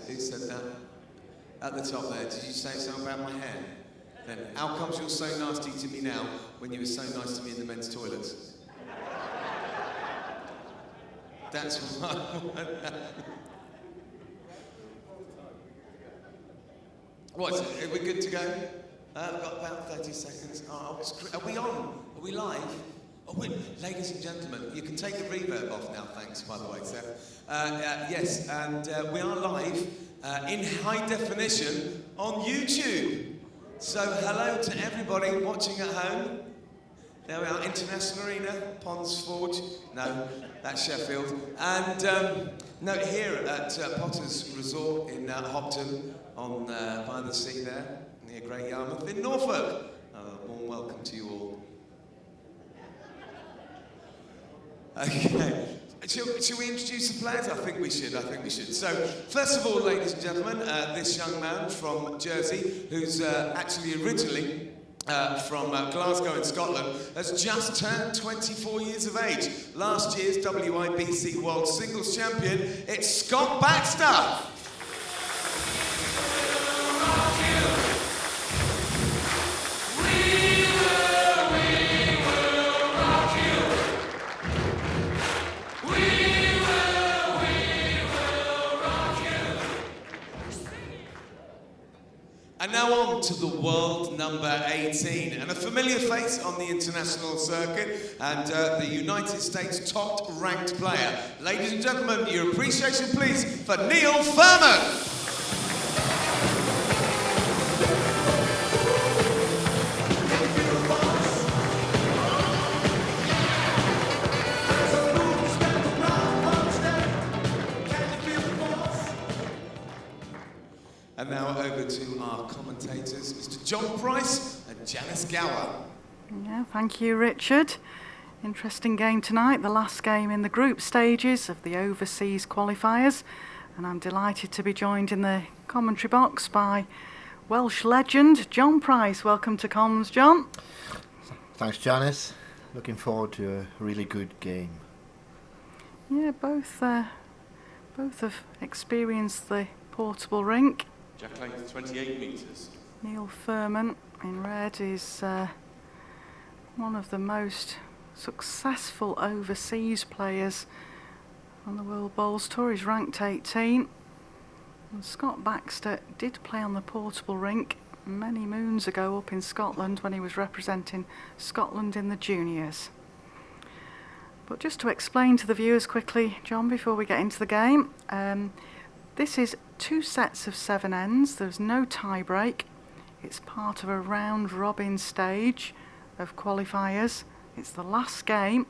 Who said that? At the top there, did you say something about my hair? Then how comes you're so nasty to me now when you were so nice to me in the men's toilets? That's what I want. What is it? Are we good to go? We've got about 30 seconds. Oh, are we on? Are we live? Oh, ladies and gentlemen, you can take the reverb off now, thanks, by the way, Seth. Yes, and we are live in high definition on YouTube. So hello to everybody watching at home. There we are, International Arena, Ponds Forge. No, that's Sheffield. And no, here at Potter's Resort in Hopton, on by the sea there, near Great Yarmouth in Norfolk. Warm welcome to you all. Okay. Shall we introduce the players? I think we should. So, first of all, ladies and gentlemen, this young man from Jersey, who's actually originally from Glasgow in Scotland, has just turned 24 years of age. Last year's WIBC World Singles Champion, it's Scott Baxter. And now on to the world number 18, and a familiar face on the international circuit, and the United States top-ranked player. Ladies and gentlemen, your appreciation, please, for Neil Furman. And now over to our commentators, Mr. John Price and Janice Gower. Yeah, thank you, Richard. Interesting game tonight, the last game in the group stages of the overseas qualifiers. And I'm delighted to be joined in the commentary box by Welsh legend John Price. Welcome to Comms, John. Thanks, Janice. Looking forward to a really good game. Yeah, both have experienced the portable rink. Jack Lane, 28 metres. Neil Furman in red is one of the most successful overseas players on the World Bowls Tour. He's ranked 18. And Scott Baxter did play on the portable rink many moons ago up in Scotland when he was representing Scotland in the juniors. But just to explain to the viewers quickly, John, before we get into the game, this is 2 sets of 7 ends. There's no tie break. It's part of a round robin stage of qualifiers. It's the last game,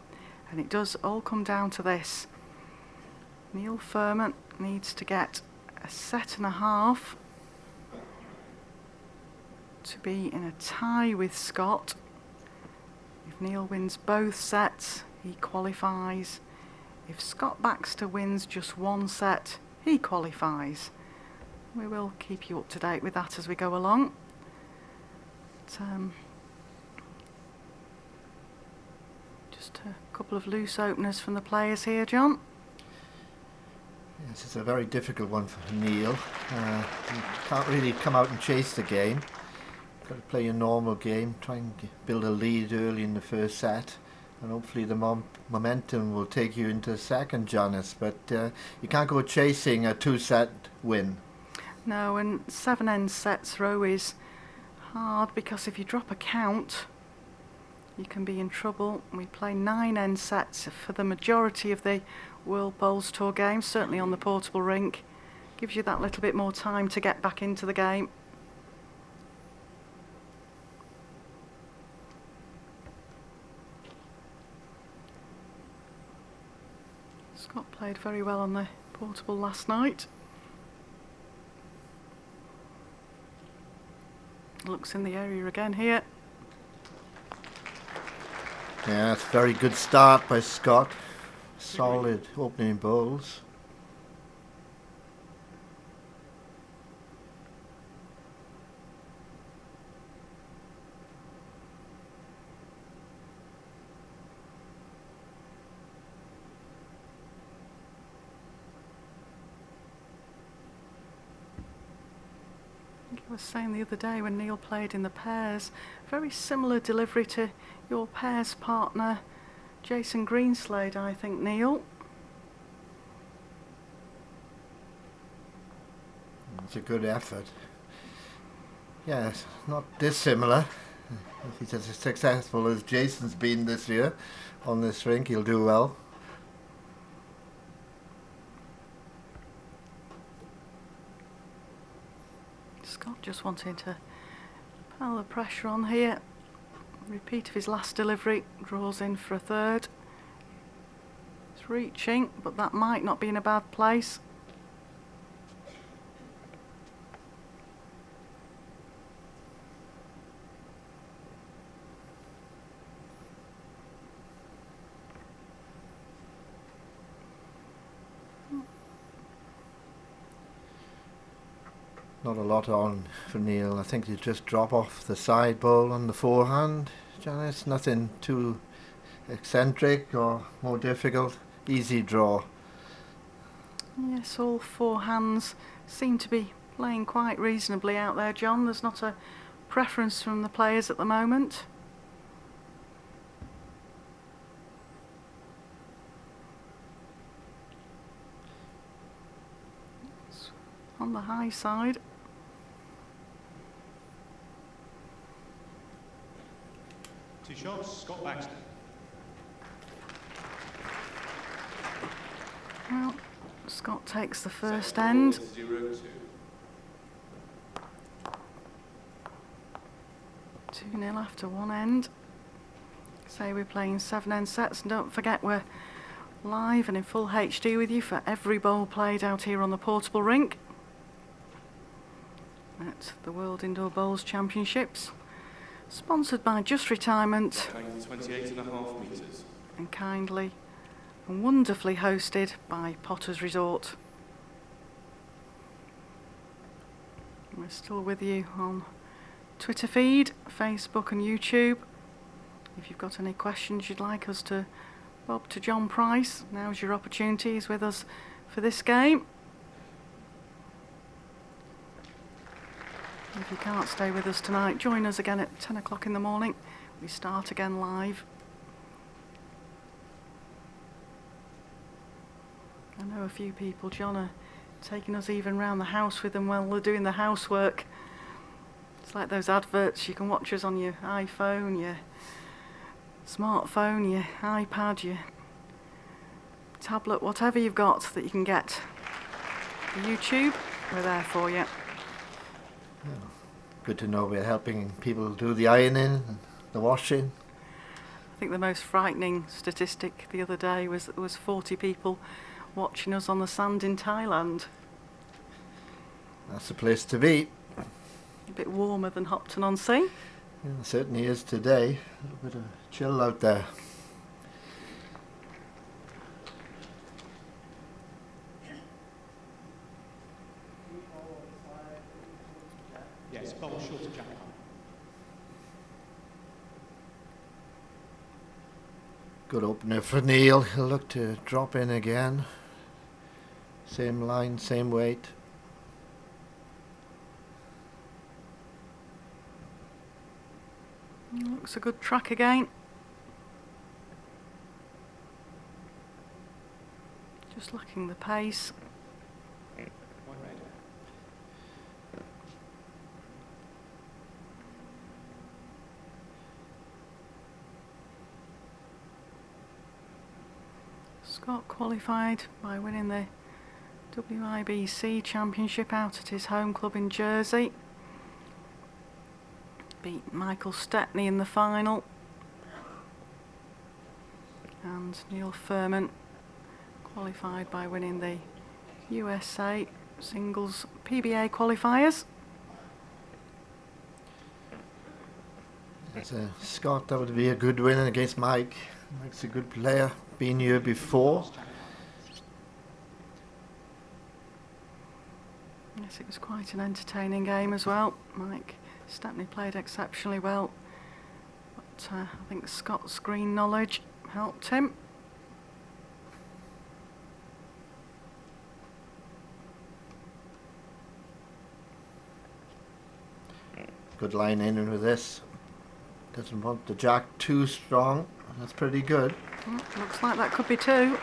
and it does all come down to this. Neil Furman needs to get a set and a half to be in a tie with Scott. If Neil wins both sets, he qualifies. If Scott Baxter wins just 1 set, he qualifies. We will keep you up to date with that as we go along. But, just a couple of loose openers from the players here, John. Yes, it's a very difficult one for Neil. He can't really come out and chase the game. Got to play a normal game, try and build a lead early in the first set, and hopefully the momentum will take you into the second, Janice. But you can't go chasing a 2-set win. No, and 7 end sets are always hard because if you drop a count, you can be in trouble. We play 9 end sets for the majority of the World Bowls Tour games, certainly on the portable rink. Gives you that little bit more time to get back into the game. Scott played very well on the portable last night. Looks in the area again here. Yeah, it's a very good start by Scott. Solid opening bowls. I was saying the other day when Neil played in the pairs, very similar delivery to your pairs partner, Jason Greenslade, I think, Neil. It's a good effort. Yes, not dissimilar. If he's as successful as Jason's been this year on this rink, he'll do well. Scott just wanting to pile the pressure on here. Repeat of his last delivery, draws in for a third. It's reaching, but that might not be in a bad place. Not a lot on for Neil. I think you just drop off the side ball on the forehand, Janice. Nothing too eccentric or more difficult. Easy draw. Yes, all four hands seem to be playing quite reasonably out there, John. There's not a preference from the players at the moment. It's on the high side. Two shots, Scott Baxter. Well, Scott takes the first end. 0-2. 2-0 after one end. Say we're playing 7-end sets, and don't forget we're live and in full HD with you for every bowl played out here on the portable rink at the World Indoor Bowls Championships, sponsored by Just Retirement 28.5 metres. and kindly and wonderfully hosted by Potter's Resort. We're still with you on Twitter feed, Facebook and YouTube. If you've got any questions you'd like us to bob to John Price, now's your opportunity. He's with us for this game. If you can't stay with us tonight, join us again at 10 o'clock in the morning. We start again live. I know a few people, John, are taking us even round the house with them while they're doing the housework. It's like those adverts, you can watch us on your iPhone, your smartphone, your iPad, your tablet, whatever you've got that you can get. The YouTube, we're there for you. Good to know we're helping people do the ironing and the washing. I think the most frightening statistic the other day was that there was 40 people watching us on the sand in Thailand. That's the place to be. A bit warmer than Hopton-on-Sea. Yeah, it certainly is today. A little bit of chill out there. Yes, bowl short of jack. Good opener for Neil. He'll look to drop in again. Same line, same weight. Looks a good track again. Just lacking the pace. White red. Scott qualified by winning the WIBC Championship out at his home club in Jersey. Beat Michael Stepney in the final. And Neil Furman qualified by winning the USA Singles PBA qualifiers. As Scott, that would be a good win against Mike. Mike's a good player, been here before. Yes, it was quite an entertaining game as well. Mike Stepney played exceptionally well, but I think Scott's green knowledge helped him. Good line in with this. Doesn't want the jack too strong. That's pretty good. Looks like that could be 2.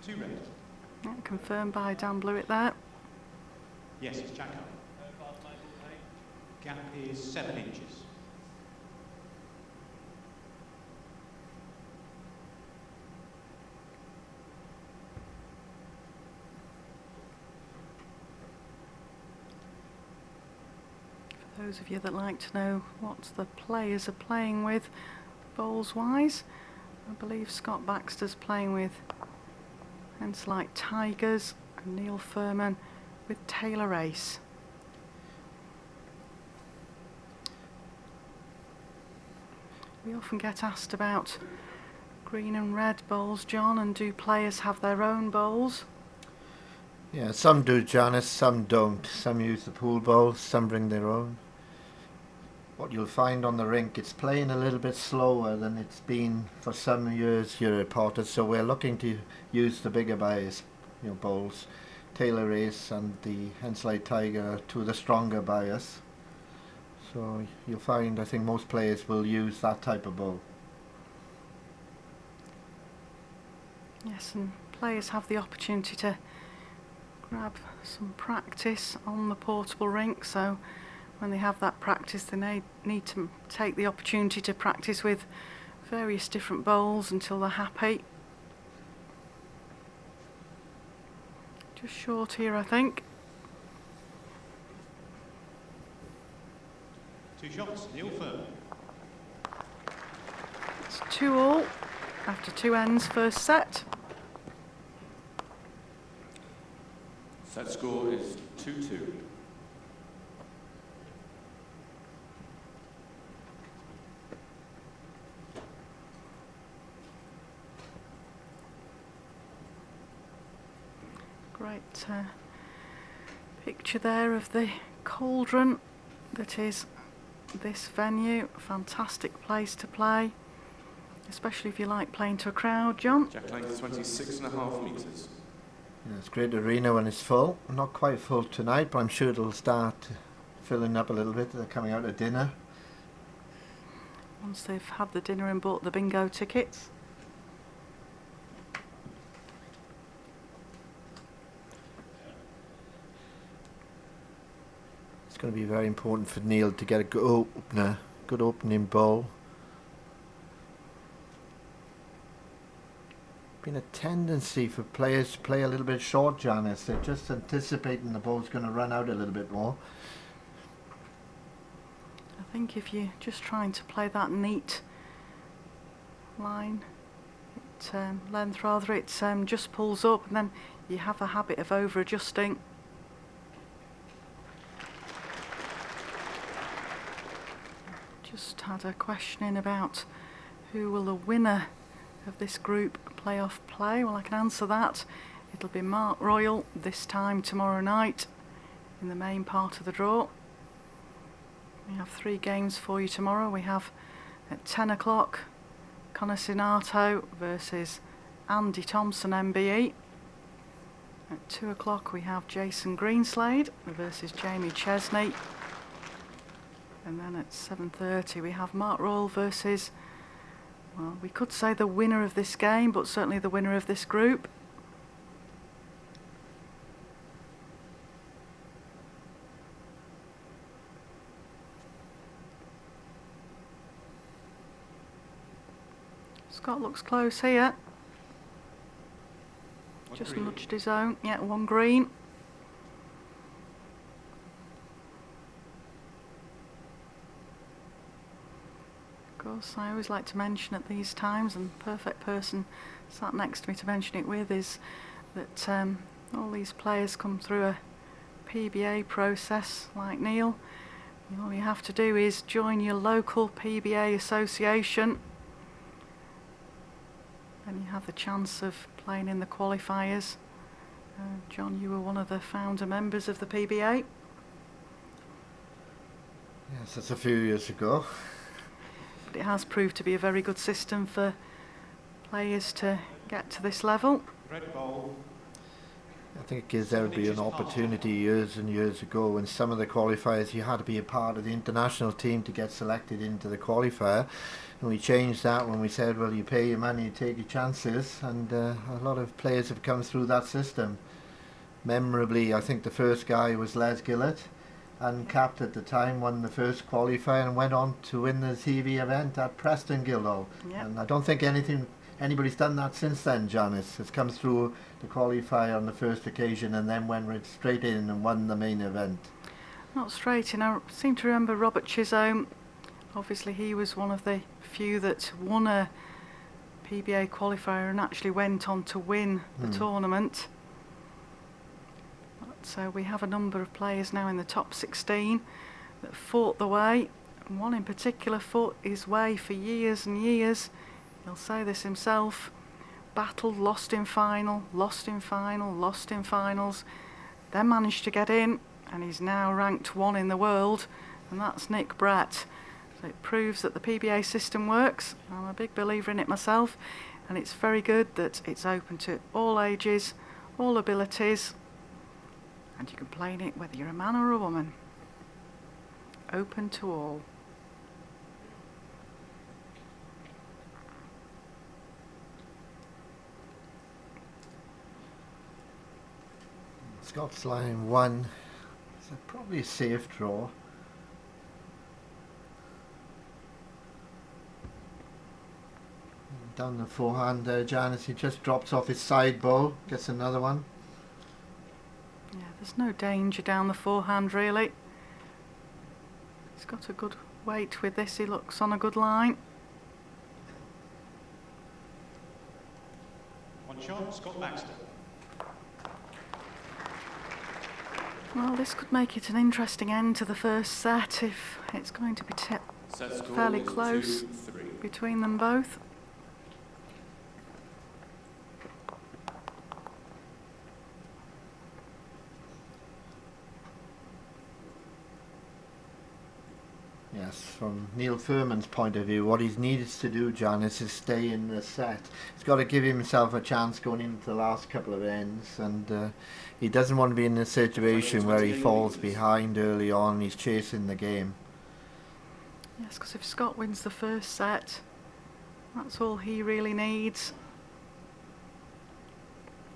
2 red. Yeah, confirmed by Dan Blewett there. Yes, it's jack up. Gap is 7 inches. For those of you that like to know what the players are playing with bowls wise, I believe Scott Baxter's playing with Henselite Tigers and Neil Furman with Taylor Ace. We often get asked about green and red bowls, John, and do players have their own bowls? Yeah, some do, Janice, some don't. Some use the pool bowls, some bring their own. What you'll find on the rink, it's playing a little bit slower than it's been for some years here at Potters, so we're looking to use the bigger bias, bowls. Taylor Ace and the Henselite Tiger are 2 of the stronger bias. So you'll find, I think most players will use that type of bowl. Yes, and players have the opportunity to grab some practice on the portable rink, so when they have that practice they need to take the opportunity to practice with various different bowls until they're happy. Just short here, I think. 2 shots, Neil Furman. It's 2-all after 2 ends first set. Set score is 2-2. Great picture there of the cauldron that is this venue. Fantastic place to play, especially if you like playing to a crowd, John. Jack length 26.5 metres. Yeah, it's a great arena when it's full. Not quite full tonight, but I'm sure it'll start filling up a little bit. They're coming out of dinner. Once they've had the dinner and bought the bingo tickets. It's going to be very important for Neil to get a good opener, good opening bowl. Been a tendency for players to play a little bit short, Janice. They're just anticipating the ball's going to run out a little bit more. I think if you're just trying to play that neat line, length rather, it just pulls up and then you have a habit of over adjusting. Just had a question in about who will the winner of this group playoff play. Well, I can answer that. It'll be Mark Royal this time tomorrow night in the main part of the draw. We have 3 games for you tomorrow. We have at 10 o'clock Connor Sinato versus Andy Thompson MBE. At 2 o'clock we have Jason Greenslade versus Jamie Chesney. And then at 7:30 we have Mark Royal versus, well, we could say the winner of this game, but certainly the winner of this group. Scott looks close here. Just nudged his own. Yeah, 1 green. Of course, I always like to mention at these times, and the perfect person sat next to me to mention it with, is that all these players come through a PBA process like Neil. All you have to do is join your local PBA association and you have the chance of playing in the qualifiers. John, you were one of the founder members of the PBA. Yes, that's a few years ago. But it has proved to be a very good system for players to get to this level. Red bowl. I think it gives everybody an opportunity years and years ago when some of the qualifiers you had to be a part of the international team to get selected into the qualifier, and we changed that when we said, well, you pay your money, you take your chances, and a lot of players have come through that system. Memorably, I think the first guy was Les Gillett, uncapped at the time, won the first qualifier and went on to win the TV event at Preston Guildhall. Yep. And I don't think anybody's done that since then, Janice. Has come through the qualifier on the first occasion and then went right straight in and won the main event. Not straight in. I seem to remember Robert Chisholm. Obviously, he was one of the few that won a PBA qualifier and actually went on to win the tournament. So we have a number of players now in the top 16 that fought the way. And one in particular fought his way for years and years. He'll say this himself. Battled, lost in final, lost in final, lost in finals. Then managed to get in, and he's now ranked 1 in the world, and that's Nick Brett. So it proves that the PBA system works. I'm a big believer in it myself, and it's very good that it's open to all ages, all abilities, and you can play in it whether you're a man or a woman. Open to all. Scott's line 1. So probably a safe draw. Down the forehand there, Janice. He just drops off his side bow, gets another one. Yeah, there's no danger down the forehand really. He's got a good weight with this. He looks on a good line. One shot, Scott Baxter. Well, this could make it an interesting end to the first set if it's going to be Set score fairly is close 2-3. between them both. Yes, from Neil Furman's point of view, what he's needed to do, Janice, is stay in the set. He's got to give himself a chance going into the last couple of ends, and he doesn't want to be in a situation where he falls behind early on and he's chasing the game. Yes, because if Scott wins the first set, that's all he really needs.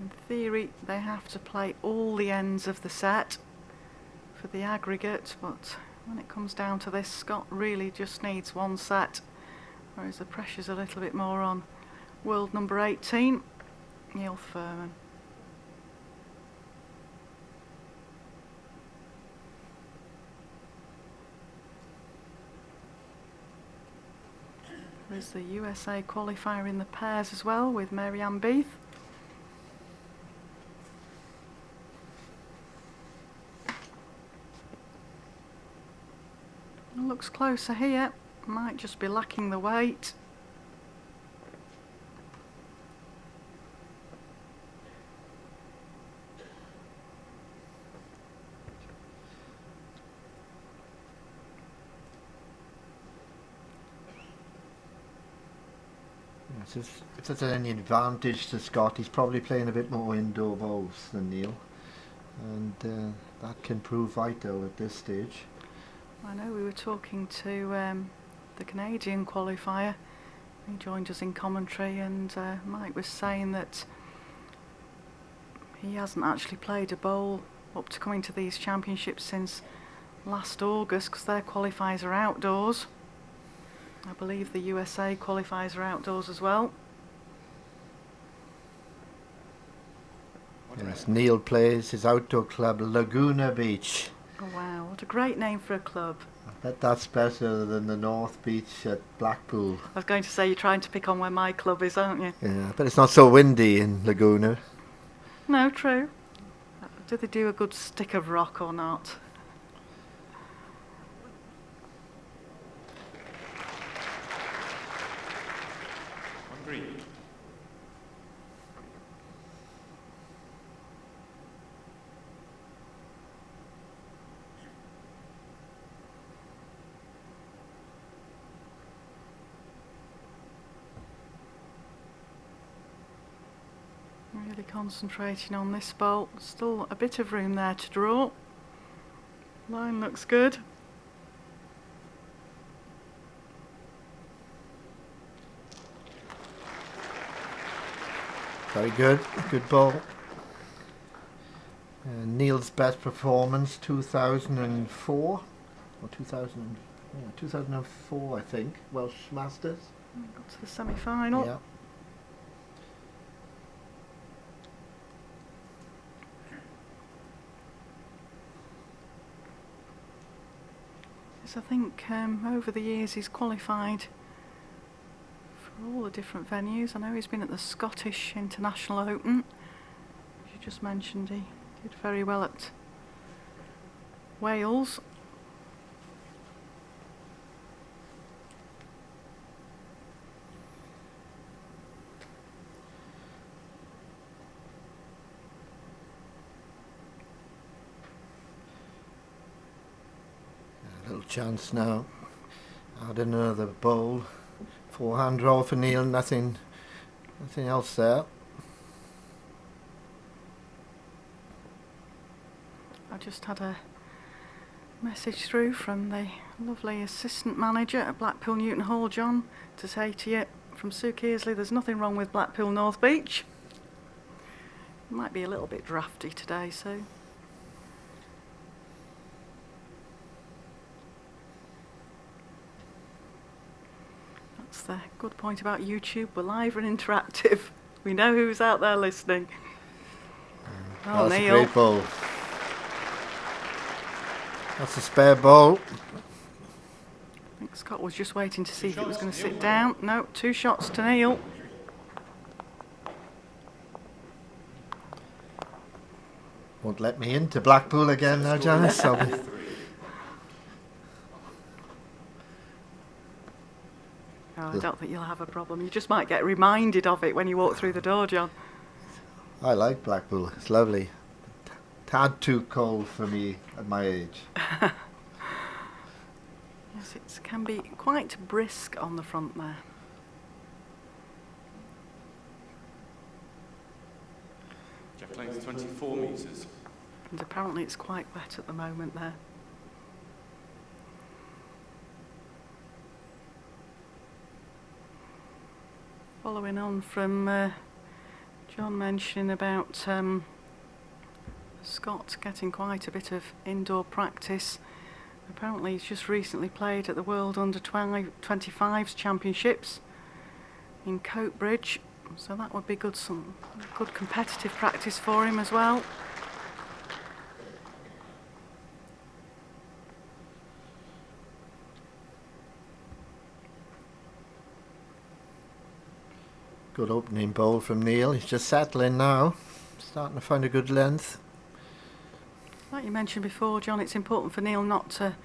In theory, they have to play all the ends of the set for the aggregate, but when it comes down to this, Scott really just needs one set, whereas the pressure's a little bit more on world number 18, Neil Furman. There's the USA qualifier in the pairs as well with Mary-Ann Beath. Looks closer here, might just be lacking the weight. Yes, if there's any advantage to Scott, he's probably playing a bit more indoor bowls than Neil, and that can prove vital at this stage. I know we were talking to the Canadian qualifier. He joined us in commentary, and Mike was saying that he hasn't actually played a bowl up to coming to these championships since last August, because their qualifiers are outdoors. I believe the USA qualifiers are outdoors as well. Yes, Neil plays his outdoor club Laguna Beach. Oh wow, what a great name for a club. I bet that's better than the North Beach at Blackpool. I was going to say, you're trying to pick on where my club is, aren't you? Yeah, but it's not so windy in Laguna. No, true. Do they do a good stick of rock or not? One green. Really concentrating on this bowl. Still a bit of room there to draw. Line looks good. Very good. Good ball. Neil's best performance, 2004 or 2004, I think. Welsh Masters. Got to the semi-final. Yeah. Yes, I think over the years he's qualified for all the different venues. I know he's been at the Scottish International Open. As you just mentioned, he did very well at Wales. A little chance now. Add another bowl. Forehand draw for Neil. Nothing else there. I just had a message through from the lovely assistant manager at Blackpool Newton Hall, John, to say to you from Sue Kearsley, there's nothing wrong with Blackpool North Beach. It might be a little bit drafty today, so. That's the good point about YouTube. We're live and interactive. We know who's out there listening. Oh, That's Neil. a great ball. That's a spare ball. I think Scott was just waiting to see if it was going to sit down. No, 2 shots to Neil. Won't let me into Blackpool again now, Janice. Oh, I don't think you'll have a problem. You just might get reminded of it when you walk through the door, John. I like Blackpool. It's lovely. Tad too cold for me at my age. Yes, it can be quite brisk on the front there. Jack length 24 metres. And apparently it's quite wet at the moment there. Following on from John mentioning about Scott getting quite a bit of indoor practice. Apparently he's just recently played at the World Under-25s Championships in Coatbridge, so that would be some good competitive practice for him as well. Good opening bowl from Neil. He's just settling now. Starting to find a good length. Like you mentioned before, John, it's important for Neil not to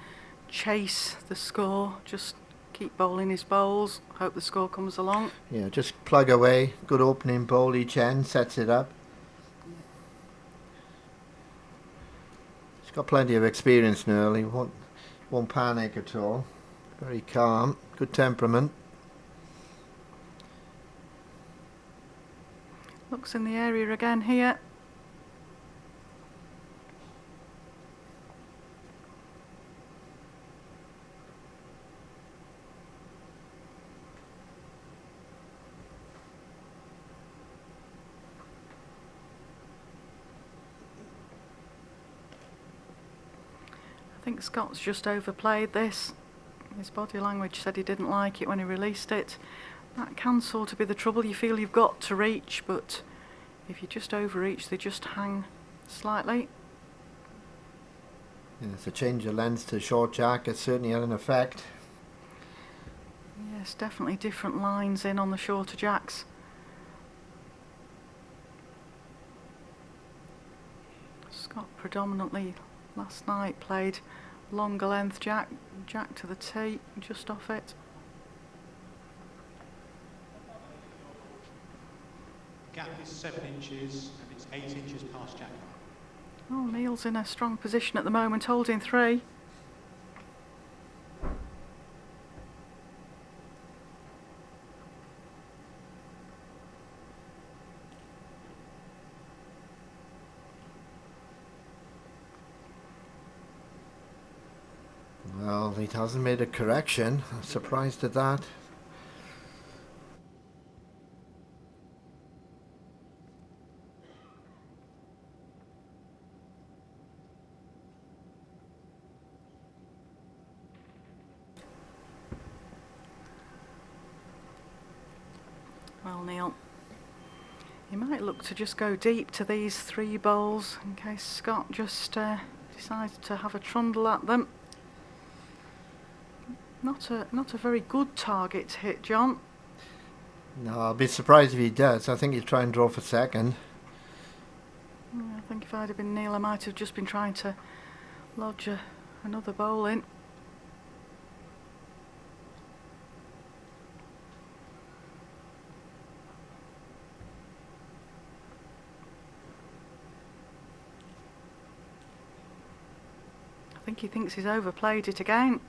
chase the score, just keep bowling his bowls, hope the score comes along. Yeah, just plug away. Good opening bowl each end, sets it up. He's got plenty of experience now. He won't panic at all. Very calm, good temperament. Looks in the area again here. I think Scott's just overplayed this. His body language said he didn't like it when he released it. That can sort of be the trouble. You feel you've got to reach, but if you just overreach, they just hang slightly. Yes, a change of length to short jack has certainly had an effect. Yes, definitely different lines in on the shorter jacks. Scott predominantly last night played longer length jack to the tee, just off it. Gap is 7 inches and it's 8 inches past Jack. Oh, Neil's in a strong position at the moment, holding 3. Well, he hasn't made a correction. I'm surprised at that. Well, Neil, you might look to just go deep to these 3 bowls in case Scott just decides to have a trundle at them. Not a very good target to hit, John. No, I'll be surprised if he does. I think he'll try and draw for second. I think if I'd have been Neil, I might have just been trying to lodge another bowl in. I think he thinks he's overplayed it again.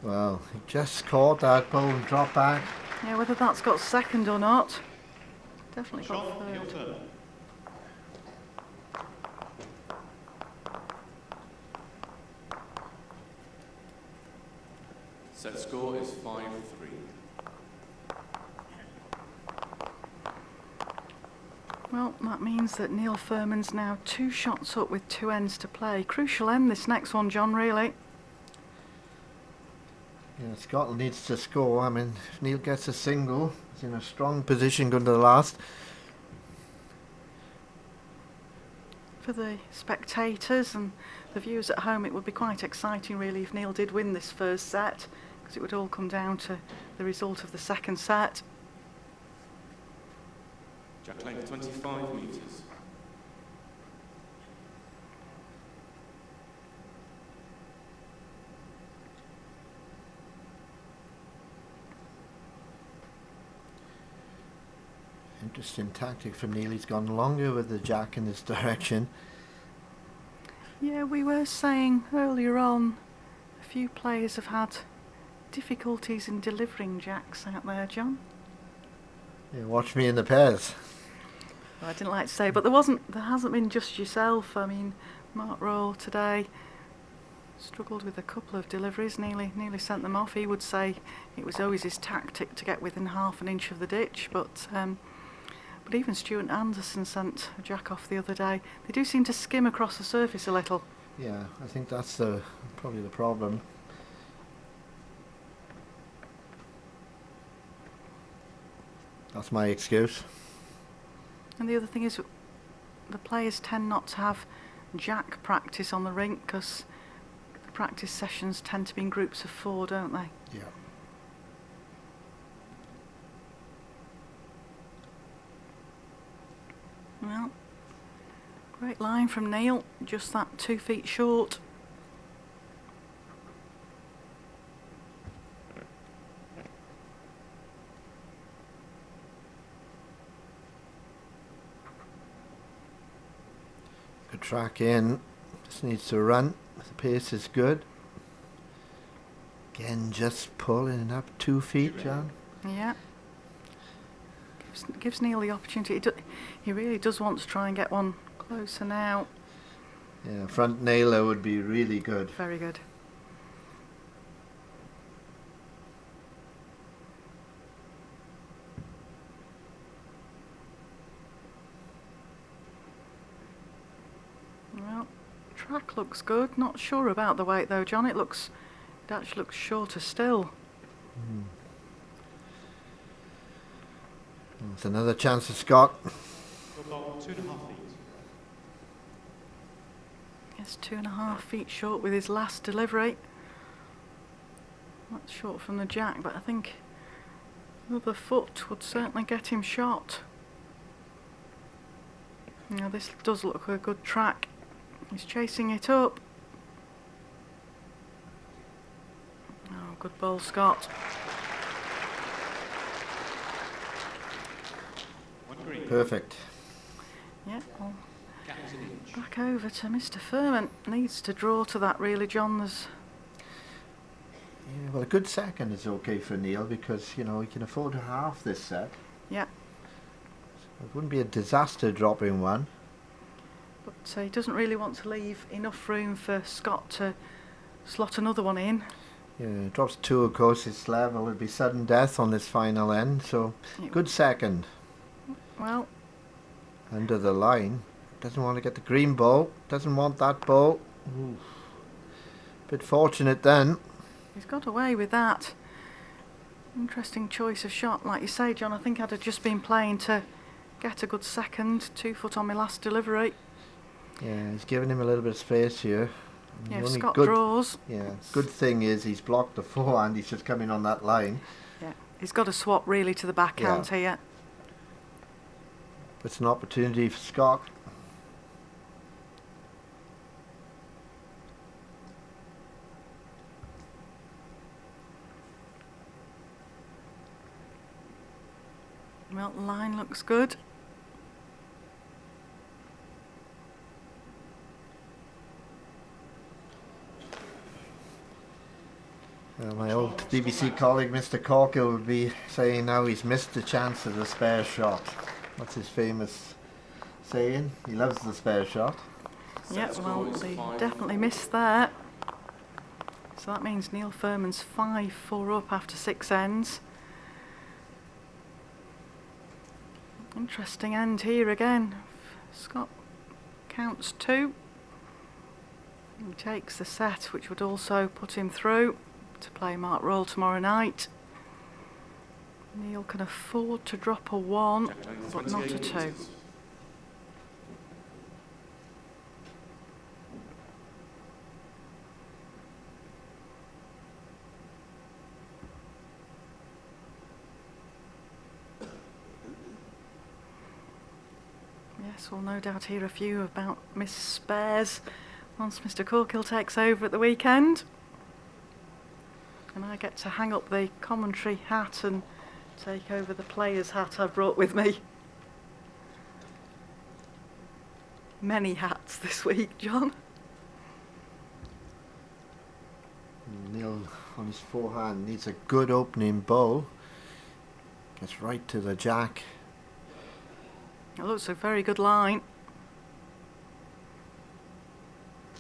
Well, he just caught that bowl and dropped back. Yeah, whether that's got second or not. Definitely got Sean, Neil third. Furman. Set score is 5-3. Well, that means that Neil Furman's now 2 shots up with 2 ends to play. Crucial end, this next one, John, really. Yeah, Scotland needs to score. I mean, if Neil gets a single, he's in a strong position going to the last. For the spectators and the viewers at home, it would be quite exciting, really, if Neil did win this first set, because it would all come down to the result of the second set. Jack length 25 metres. Interesting tactic from Neil. He's gone longer with the jack in this direction. Yeah, we were saying earlier on, a few players have had difficulties in delivering jacks out there, John. Yeah, watch me in the pairs. I didn't like to say, but there hasn't been just yourself. I mean, Mark Roll today struggled with a couple of deliveries, nearly sent them off. He would say it was always his tactic to get within half an inch of the ditch, but even Stuart Anderson sent a jack off the other day. They do seem to skim across the surface a little. Yeah, I think that's probably the problem. That's my excuse. And the other thing is, the players tend not to have jack practice on the rink because the practice sessions tend to be in groups of 4, don't they? Yeah. Well, great line from Neil, just that 2 feet short. Good track in. Just needs to run. The pace is good. Again, just pulling up 2 feet, John. Yeah. Gives Neil the opportunity. He really does want to try and get one closer now. Yeah, front nailer would be really good. Very good. Well, track looks good. Not sure about the weight though, John. It actually looks shorter still. It's another chance for Scott. Good ball, 2.5 feet. It's 2.5 feet short with his last delivery. That's short from the jack, but I think another foot would certainly get him shot. Now this does look like a good track. He's chasing it up. Oh, good ball, Scott. One green. Perfect. Yeah, well, Gap is an inch. back over to Mr. Furman. Needs to draw to that really, John. Yeah, well, a good second is okay for Neil because, you know, he can afford to half this set. Yeah, It wouldn't be a disaster dropping one. he doesn't really want to leave enough room for Scott to slot another one in. Yeah, drops 2, of course, it's level. It'd be sudden death on this final end, so Yeah. good second. Well, Under the line. Doesn't want to get the green ball. Doesn't want that ball. Ooh. Bit fortunate then. he's got away with that. Interesting choice of shot. Like you say, John, I think I'd have just been playing to get a good second. 2 foot on my last delivery. Yeah, he's giving him a little bit of space here. And Yeah, the if only Scott good, draws. yeah, good thing is he's blocked the forehand. He's just coming on that line. Yeah, he's got to swap really to the backhand here. It's an opportunity for Scott. Well, the line looks good. My old BBC colleague, Mr. Corkill, would be saying now he's missed the chance of the spare shot. That's his famous saying. He loves the spare shot. Yeah, Set well, score is they 5. definitely missed there. So that means Neil Furman's 5-4 up after 6 ends. Interesting end here again. Scott counts 2. He takes the set, which would also put him through to play Mark Royal tomorrow night. Neil can afford to drop a 1, Jack length but not a 28 2. metres. Yes, we'll no doubt hear a few about Miss Spares once Mr. Corkill takes over at the weekend. And I get to hang up the commentary hat and take over the player's hat I've brought with me. Many hats this week, John. Neil on his forehand needs a good opening bowl. Gets right to the jack. It looks a very good line.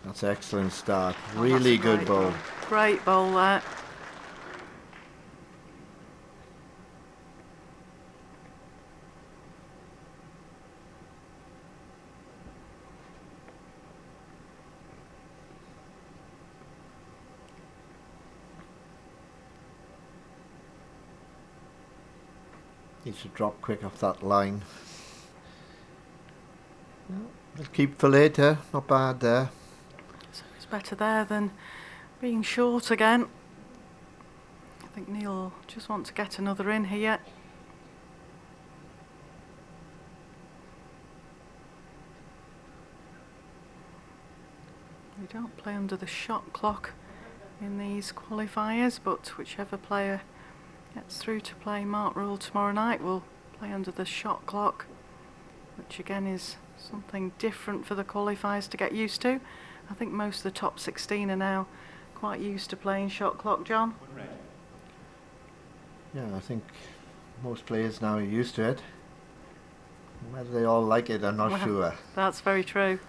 That's an excellent start. Oh, Really that's a good great bowl. Great bowl there. Needs to drop quick off that line. We'll keep for later. Not bad there. So it's better there than being short again. I think Neil just wants to get another in here. We don't play under the shot clock in these qualifiers, but whichever player gets through to play Mark Rule tomorrow night will play under the shot clock, which again is something different for the qualifiers to get used to. I think most of the top 16 are now quite used to playing shot clock, John. One red. Yeah, I think most players now are used to it. Whether they all like it, I'm not Well, sure. That's very true.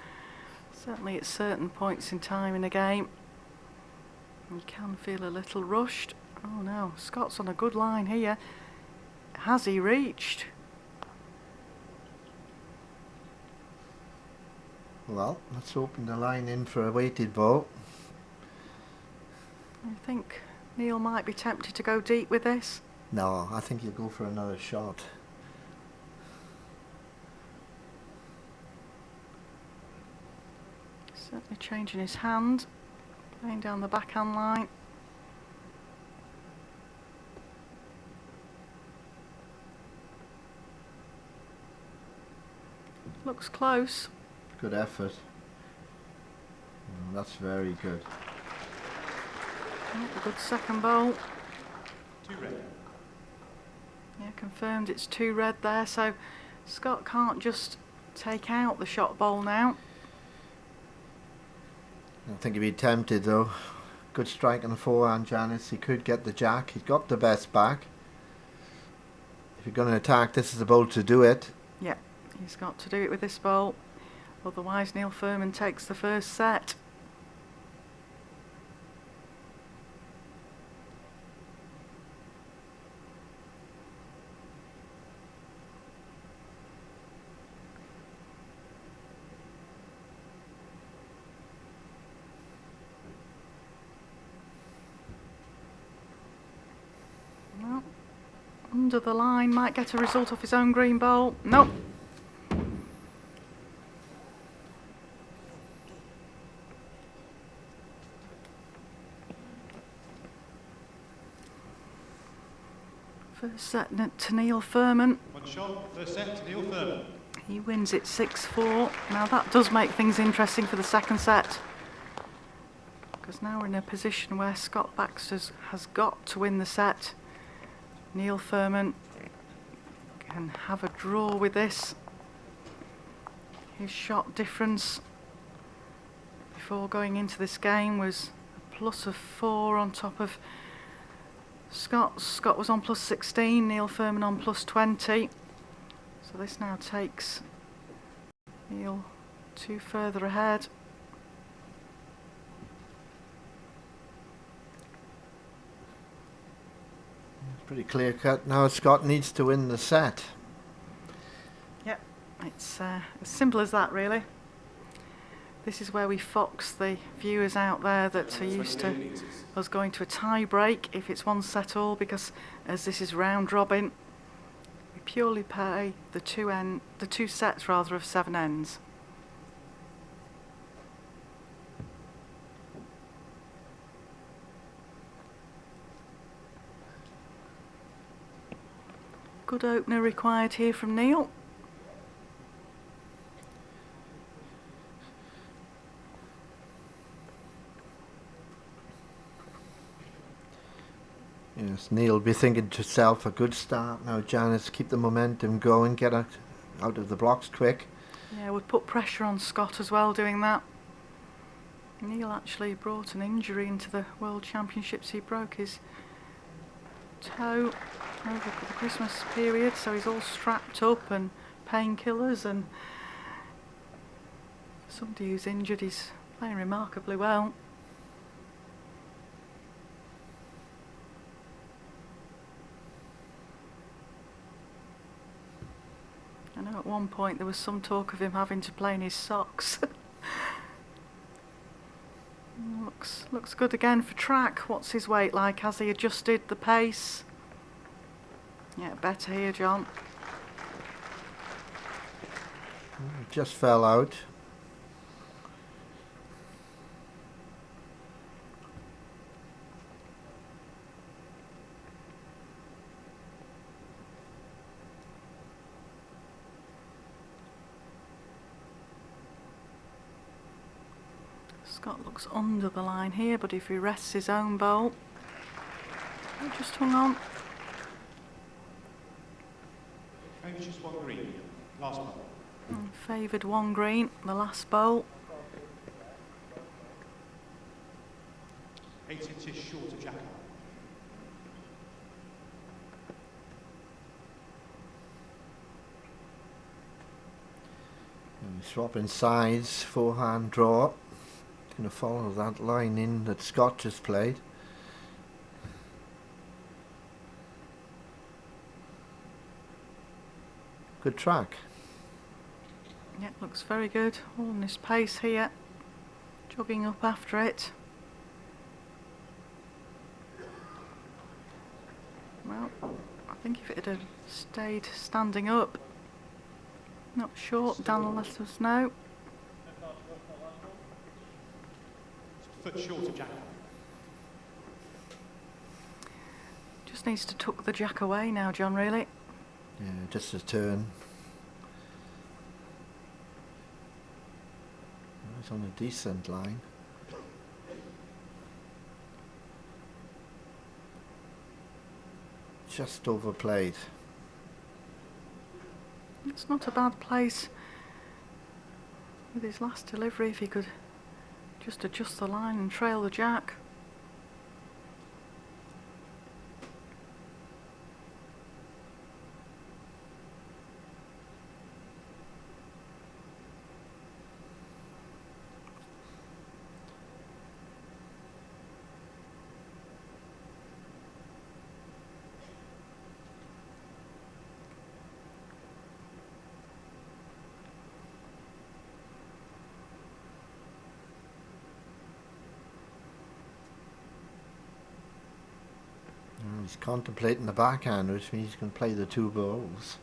Certainly at certain points in time in a game, you can feel a little rushed. Oh no, Scott's on a good line here. Has he reached? Well, let's open the line in for a weighted ball. I think Neil might be tempted to go deep with this. No, I think he'll go for another shot. Certainly changing his hand, playing down the backhand line. Looks close. Good effort. That's very good. Yeah, a good second bowl. 2 red. Yeah, confirmed it's 2 red there, so Scott can't just take out the shot bowl now. I think he'd be tempted though. Good strike on the forehand, Janice. He could get the jack. He's got the best back. If you're going to attack, this is the bowl to do it. Yeah, he's got to do it with this bowl. Otherwise, Neil Furman takes the first set. Well, under the line, might get a result off his own green bowl. Nope. First set to Neil Furman. One shot, first set to Neil Furman. He wins it 6-4. Now that does make things interesting for the second set, because now we're in a position where Scott Baxter has got to win the set. Neil Furman can have a draw with this. His shot difference before going into this game was a plus of 4 on top of Scott. Scott was on plus 16, Neil Furman on plus 20. So this now takes Neil 2 further ahead. Pretty clear cut. Now Scott needs to win the set. Yep, it's as simple as that, really. This is where we fox the viewers out there that are used to 28 metres. us going to a tie break if it's one set all, because as this is round robin, we purely play the two sets rather of 7 ends. Good opener required here from Neil. Yes, Neil will be thinking to himself, a good start now, Janice. Keep the momentum going, get out of the blocks quick. Yeah, would put pressure on Scott as well doing that. Neil actually brought an injury into the World Championships. He broke his toe over the Christmas period, so he's all strapped up and painkillers, and for somebody who's injured, he's playing remarkably well. I know at one point there was some talk of him having to play in his socks. Looks good again for track. What's his weight like? Has he adjusted the pace? Yeah, better here, John. Just fell out. Scott looks under the line here, but if he rests his own bowl, he just hung on. Maybe just one green. Last one. Favoured 1 green, the last bowl. 8 inches short of Jacko. Swapping sides, forehand draw. Going to follow that line in that Scott just played. Good track. Yeah, looks very good. All in his pace here. Jogging up after it. Well, I think if it had stayed standing up, not sure, Dan will let us know. Foot short of Jacko. Just needs to tuck the jack away now, John, really. Yeah, just a turn. It's on a decent line. Just overplayed. It's not a bad place with his last delivery if he could just adjust the line and trail the jack. He's contemplating the backhand, which means he can play the 2 balls.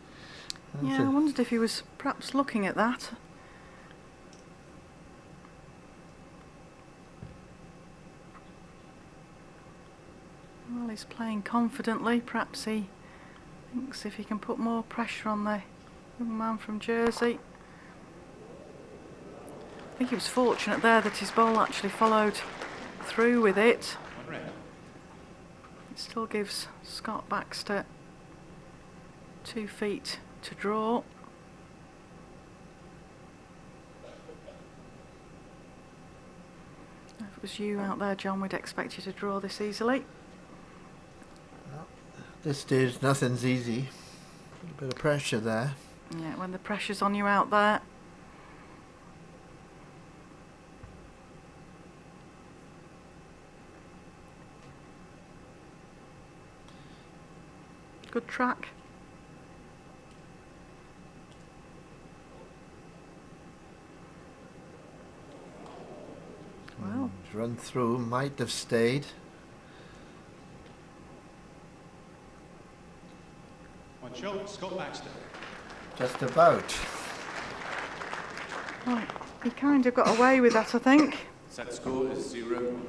Yeah, I wondered if he was perhaps looking at that. Well, he's playing confidently. Perhaps he thinks if he can put more pressure on the young man from Jersey. I think he was fortunate there that his ball actually followed through with it. One red. It still gives Scott Baxter 2 feet to draw. If it was you out there, John, we'd expect you to draw this easily. At this stage, nothing's easy. A bit of pressure there. Yeah, when the pressure's on you out there. Good track. Well, He's run through, might have stayed. One shot, Scott Baxter. Just about. right, he kind of got away with that, I think. Set score is 0-1.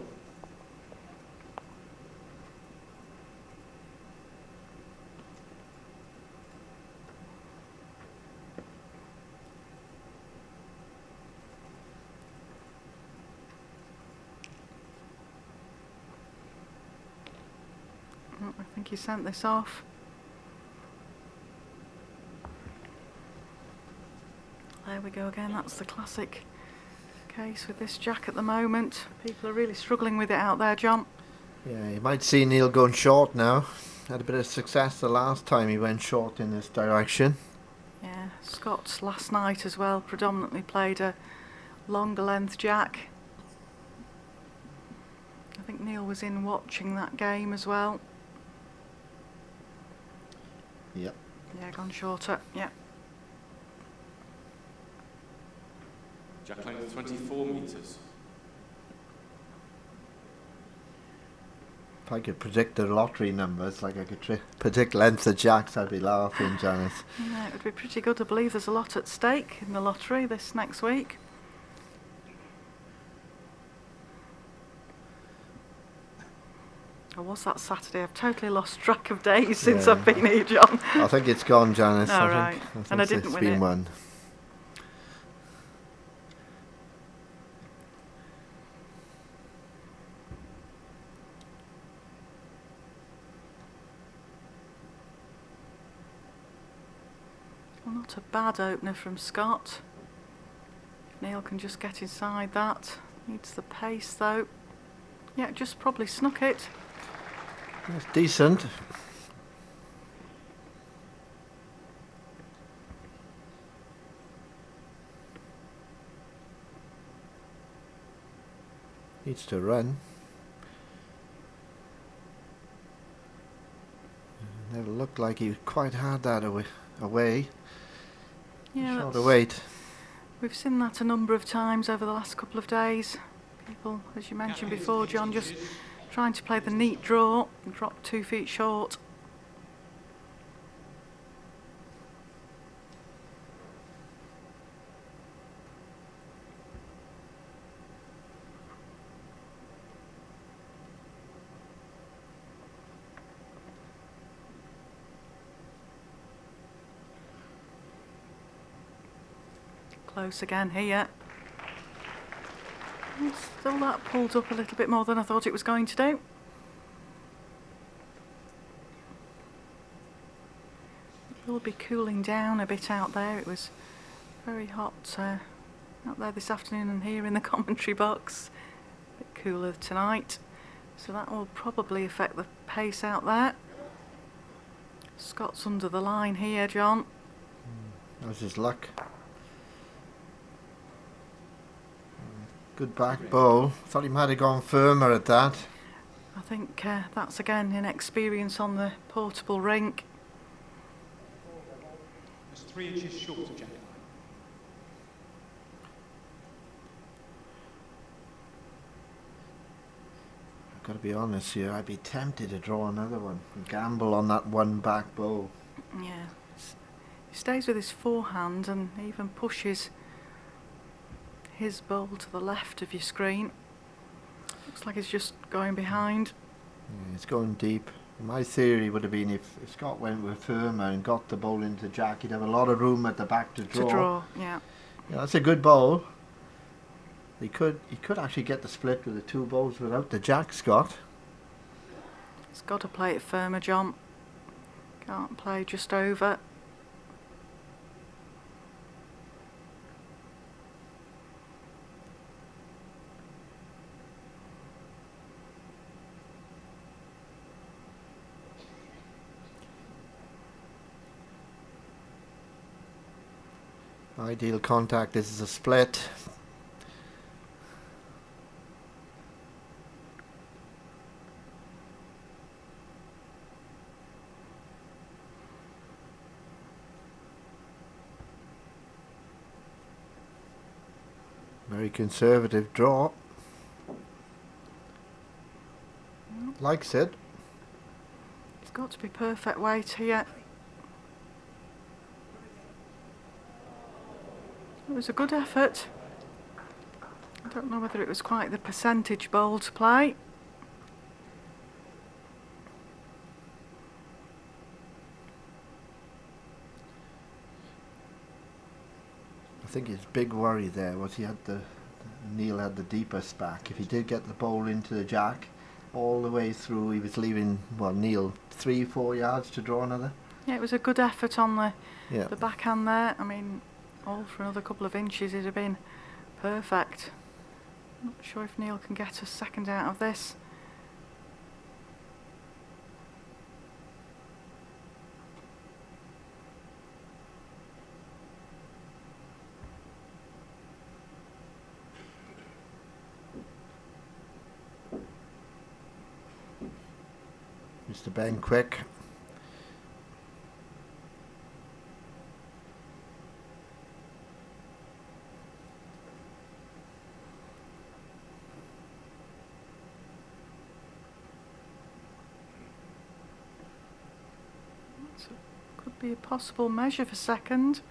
Oh, I think he sent this off. There we go again, that's the classic case with this jack at the moment. People are really struggling with it out there, John. Yeah, you might see Neil going short now. Had a bit of success the last time he went short in this direction. Yeah, Scott last night as well predominantly played a longer length jack. I think Neil was in watching that game as well. Yep. Yeah, gone shorter, yeah. Jack length 24 metres. If I could predict the lottery numbers, like I could predict length of jacks, I'd be laughing, Janice. Yeah, it would be pretty good. I believe there's a lot at stake in the lottery this next week. Or was that Saturday? I've totally lost track of days since Yeah. I've been here, John. I think it's gone, Janice. All I right. think And I didn't it's win been it. won. Well, not a bad opener from Scott. If Neil can just get inside that. Needs the pace though. Yeah, just probably snuck it. It's decent. Needs to run. Never looked like he quite had that away. Yeah, Short that's- of weight. we've seen that a number of times over the last couple of days. People, as you mentioned before, John, just trying to play the neat draw and drop 2 feet short. Close again here. Still that pulled up a little bit more than I thought it was going to do. It will be cooling down a bit out there. It was very hot out there this afternoon and here in the commentary box. A bit cooler tonight. So that will probably affect the pace out there. Scott's under the line here, John. That was his luck. Good back bowl. Thought he might have gone firmer at that. I think that's again inexperience on the portable rink. That's 3 inches short of jack line. got to be honest here, I'd be tempted to draw another one. Gamble on that one back bowl. Yeah. He stays with his forehand and even pushes his bowl to the left of your screen. Looks like he's just going behind. Yeah, it's going deep. My theory would have been if Scott went with firmer and got the bowl into Jack, he'd have a lot of room at the back to draw. To draw, yeah. Yeah, that's a good bowl. He could actually get the split with the two bowls without the Jack, Scott. He's got to play it firmer, John. Can't play just over. Ideal contact, this is a split. Very conservative draw. Likes it. It's got to be perfect weight here. It was a good effort. I don't know whether it was quite the percentage bowl to play. I think his big worry there was Neil had the deepest back. If he did get the bowl into the Jack all the way through, he was leaving, well, Neil 3-4 yards to draw another. Yeah, it was a good effort on Yeah. the backhand there. I mean, all for another couple of inches, it'd have been perfect. Not sure if Neil can get a second out of this. Mr. Ben Quick. So could be a possible measure for second.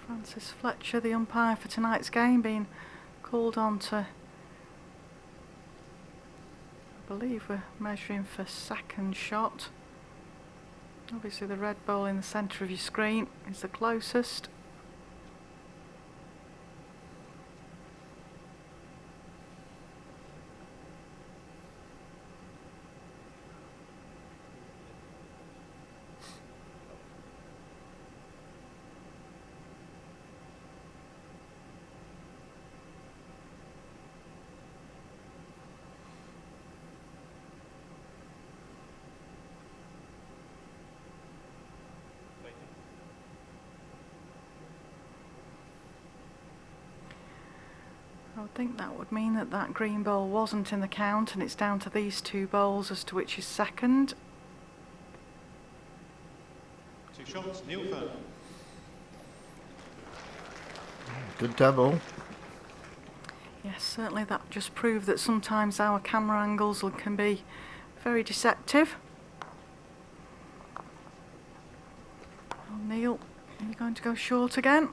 Francis Fletcher, the umpire for tonight's game, being called on to, I believe we're measuring for second shot. Obviously the red ball in the centre of your screen is the closest. I would think that would mean that that green bowl wasn't in the count, and it's down to these two bowls as to which is second. 2 shots, Neil Fern. Good double. Yes, certainly that just proved that sometimes our camera angles can be very deceptive. Oh, Neil, are you going to go short again?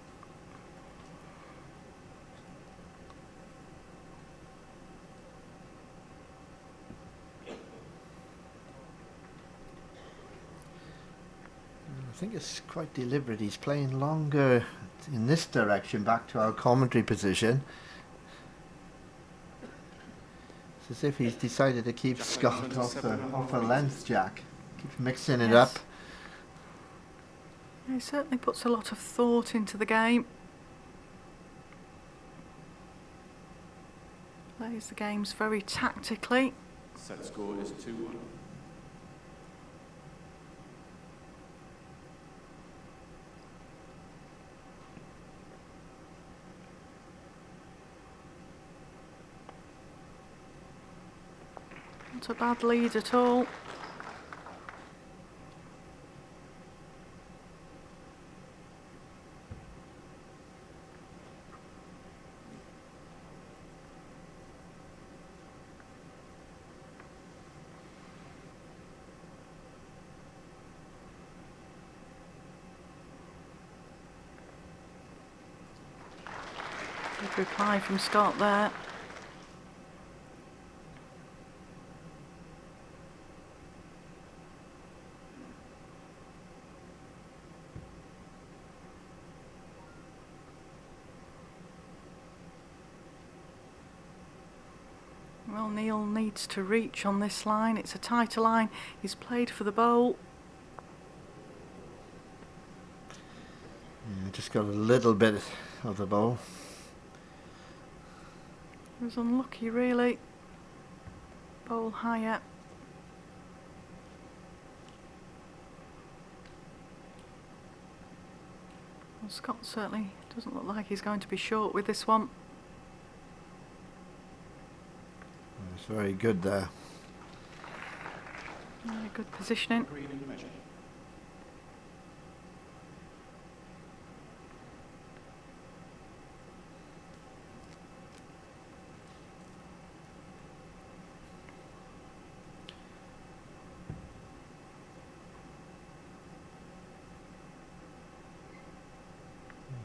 I think it's quite deliberate. He's playing longer in this direction back to our commentary position. It's as if he's decided to keep Jack Scott off a length, Jack. Keeps mixing it Yes. up. He certainly puts a lot of thought into the game. Plays the games very tactically. Set score is 2-1. Not a bad lead at all. Good reply from Scott there. Well, Neil needs to reach on this line. It's a tighter line. He's played for the bowl. Yeah, just got a little bit of the ball. He was unlucky, really. Bowl higher. Well, Scott certainly doesn't look like he's going to be short with this one. It's very good there. Very good positioning. Green in the measure.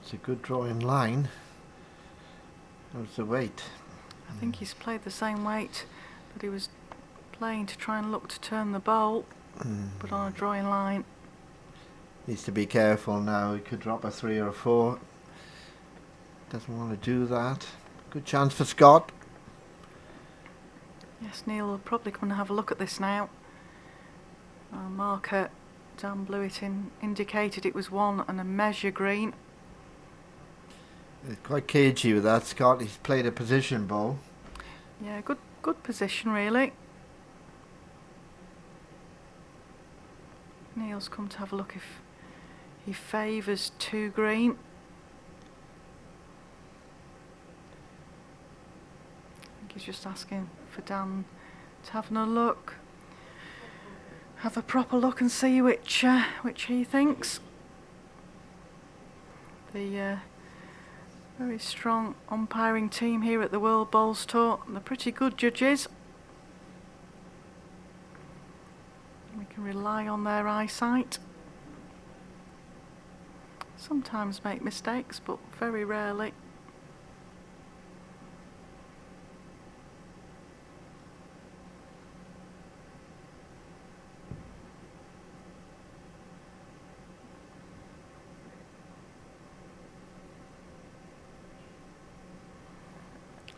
It's a good drawing line. How's the weight? I think he's played the same weight, but he was playing to try and look to turn the bowl, but on a drawing line. Needs to be careful now. He could drop a 3 or a 4. Doesn't want to do that. Good chance for Scott. Yes, Neil will probably come and have a look at this now. Our marker, Dan Blewett, indicated it was 1 and a measure green. He's quite cagey with that, Scott. He's played a position ball. Yeah, good position, really. Neil's come to have a look if he favours 2 green. I think he's just asking for Dan to have a look. Have a proper look and see which he thinks. The very strong umpiring team here at the World Bowls Tour, and they're pretty good judges. We can rely on their eyesight. Sometimes make mistakes, but very rarely.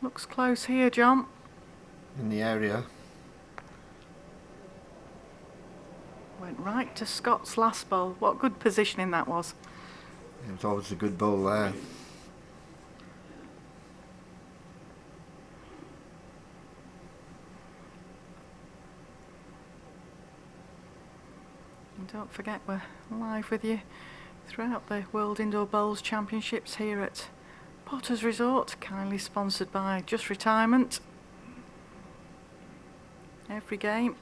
Looks close here, John. In the area. Went right to Scott's last bowl. What good positioning that was. It was always a good bowl there. And don't forget, we're live with you throughout the World Indoor Bowls Championships here at Potter's Resort, kindly sponsored by Just Retirement. Every game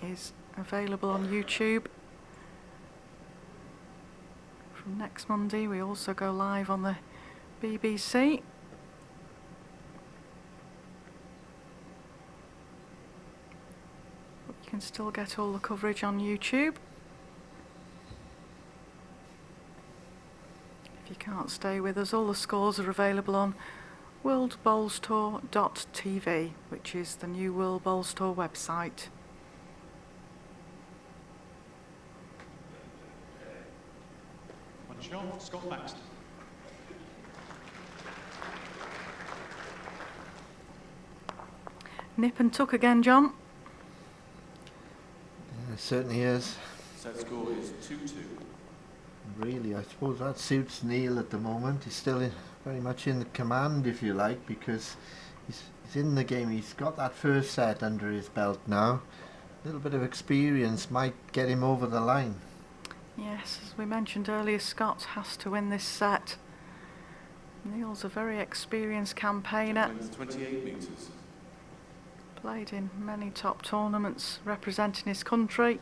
is available on YouTube. From next Monday, we also go live on the BBC. But you can still get all the coverage on YouTube. If you can't stay with us, all the scores are available on worldbowlstour.tv, which is the new World Bowls Tour website. One shot, Scott Baxter. Nip and tuck again, John. Yeah, it certainly is. Set score is 2-2. Really, I suppose that suits Neil at the moment. He's still very much in the command, if you like, because he's in the game. He's got that first set under his belt now. A little bit of experience might get him over the line. Yes, as we mentioned earlier, Scott has to win this set. Neil's a very experienced campaigner. Length 28 metres. played in many top tournaments representing his country.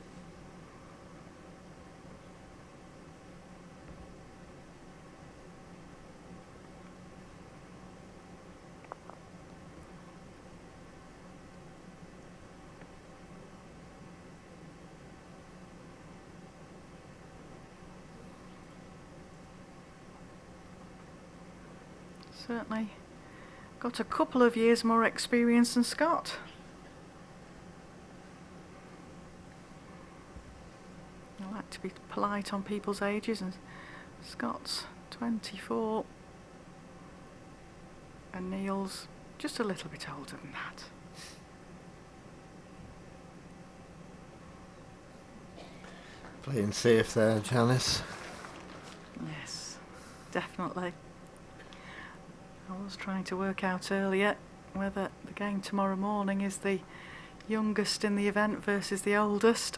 Certainly got a couple of years more experience than Scott. I like to be polite on people's ages, and Scott's 24 and Neil's just a little bit older than that. Playing safe there, Janice. Yes, definitely. I was trying to work out earlier whether the game tomorrow morning is the youngest in the event versus the oldest.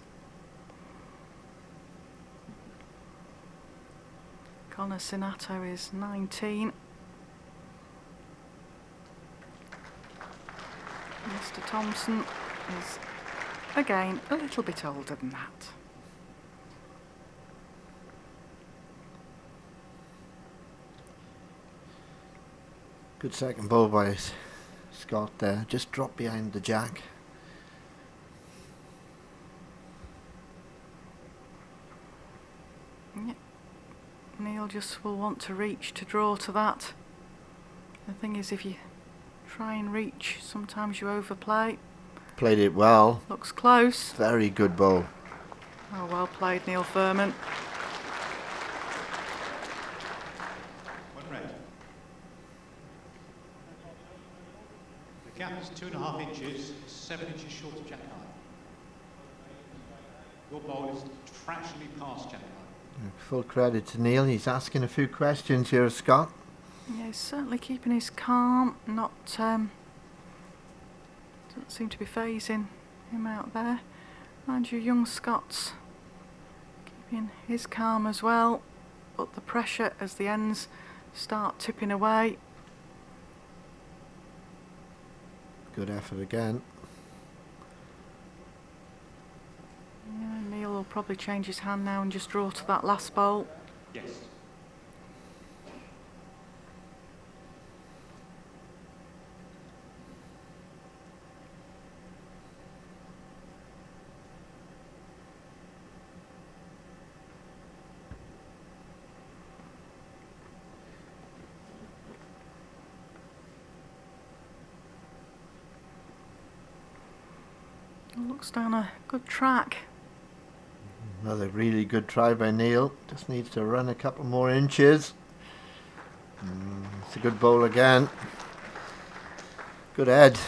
Connor Sinato is 19. Mr. Thompson is again a little bit older than that. Good second ball by Scott there. Just dropped behind the jack. Yep. Neil just will want to reach to draw to that. The thing is, if you try and reach, sometimes you overplay. Played it well. Looks close. Very good ball. Oh, well played, Neil Furman. One red. The gap is 2.5 inches, 7 inches short of jack high. Your ball is fractionally past jack high. Full credit to Neil. He's asking a few questions here, Scott. Yeah, he's certainly keeping his calm, not doesn't seem to be phasing him out there. Mind you, young Scott's keeping his calm as well, but the pressure as the ends start tipping away. Good effort again. Yeah, Neil will probably change his hand now and just draw to that last bowl. Yes. Looks down a good track. Another really good try by Neil. Just needs to run a couple more inches. It's a good bowl again. Good head.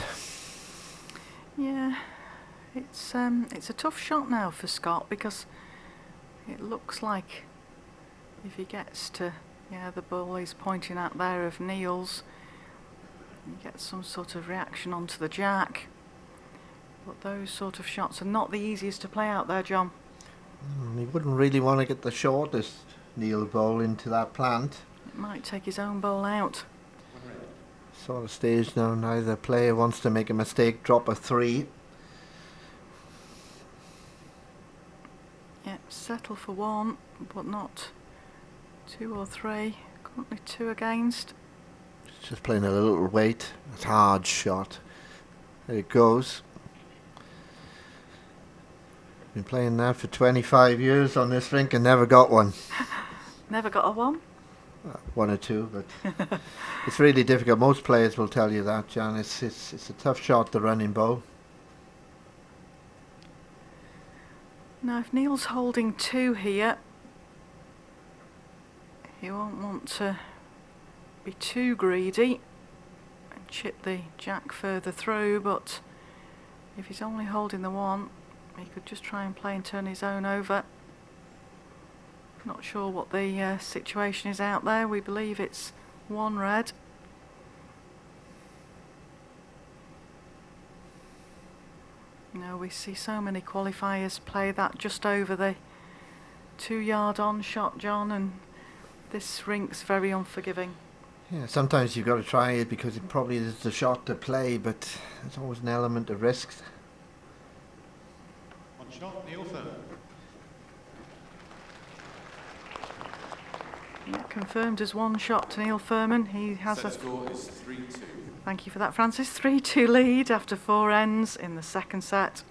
Yeah, it's a tough shot now for Scott, because it looks like if he gets to, yeah, the ball he's pointing at there of Neil's, he gets some sort of reaction onto the jack. But those sort of shots are not the easiest to play out there, John. He wouldn't really want to get the shortest Neil bowl into that plant. It might take his own bowl out. Sort of stage now, neither player wants to make a mistake, drop a 3. Yep, settle for 1, but not 2 or 3. Currently 2 against. Just playing a little weight. It's a hard shot. There it goes. Been playing that for 25 years on this rink and never got one. Never got a 1? 1 or 2, but it's really difficult. Most players will tell you that, John. It's a tough shot, the running bowl. Now, if Neil's holding 2 here, he won't want to be too greedy and chip the jack further through, but if he's only holding the 1, he could just try and play and turn his own over. Not sure what the situation is out there. We believe it's 1 red. No, we see so many qualifiers play that just over the 2-yard on shot, John, and this rink's very unforgiving. Yeah, sometimes you've got to try it because it probably is the shot to play, but there's always an element of risk. One shot, Neil Furman. Yeah, confirmed as one shot to Neil Furman. He has Set a... score is 3-2. Thank you for that, Francis. 3-2 lead after 4 ends in the second set.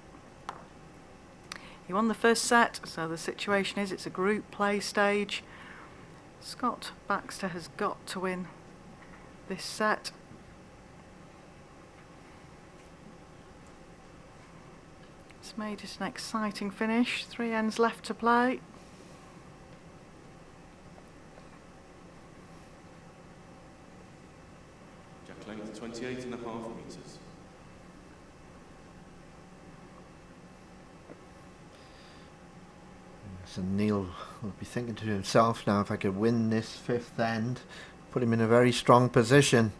He won the first set, so the situation is it's a group play stage. Scott Baxter has got to win this set. It's made it an exciting finish. 3 ends left to play. Jack length 28.5 metres. So Neil will be thinking to himself now, if I could win this 5th end, put him in a very strong position,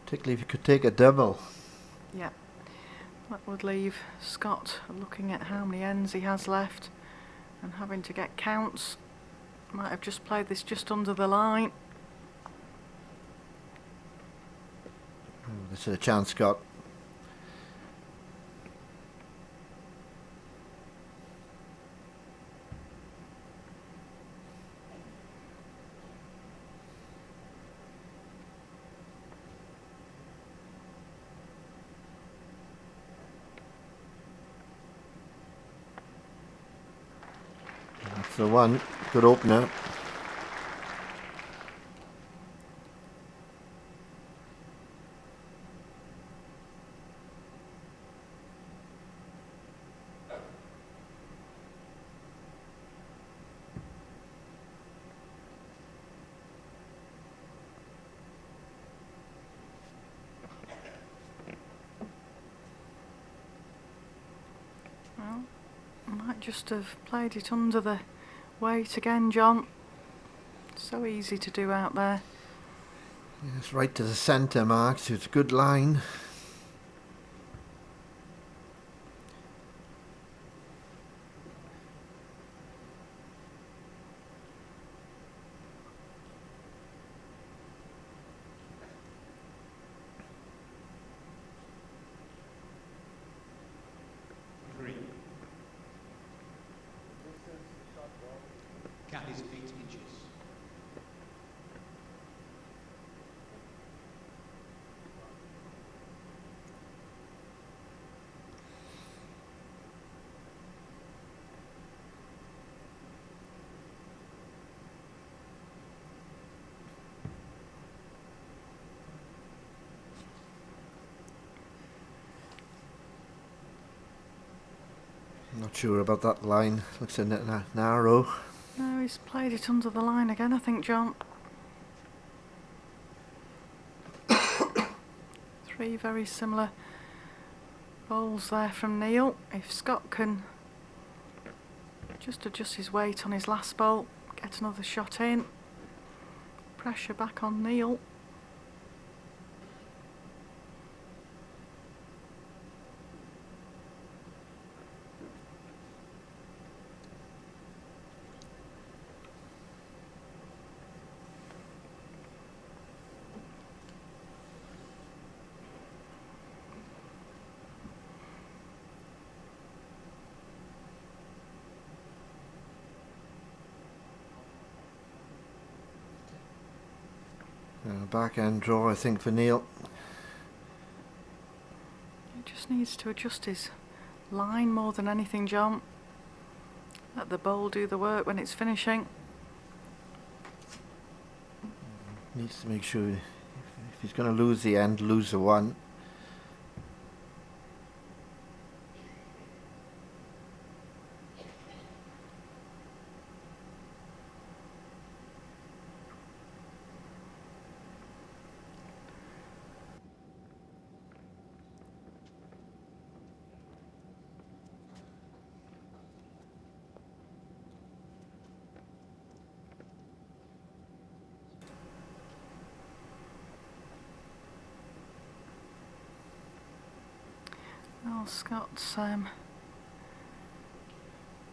particularly if he could take a double. Yeah, that would leave Scott looking at how many ends he has left and having to get counts. Might have just played this just under the line. Oh, this is a chance, Scott. That's the one. Good opener. Well, might just have played it under the weight again, John. So easy to do out there. Yes, right to the centre, Mark, so it's a good line. Gap is 8 inches. Not sure about that line. Looks a bit narrow. No, he's played it under the line again, I think, John. 3 very similar bowls there from Neil. If Scott can just adjust his weight on his last bowl, get another shot in, pressure back on Neil. Backhand draw, I think, for Neil. He just needs to adjust his line more than anything, John. Let the bowl do the work when it's finishing. Needs to make sure if he's going to lose the end, lose the one. Well, Scott's got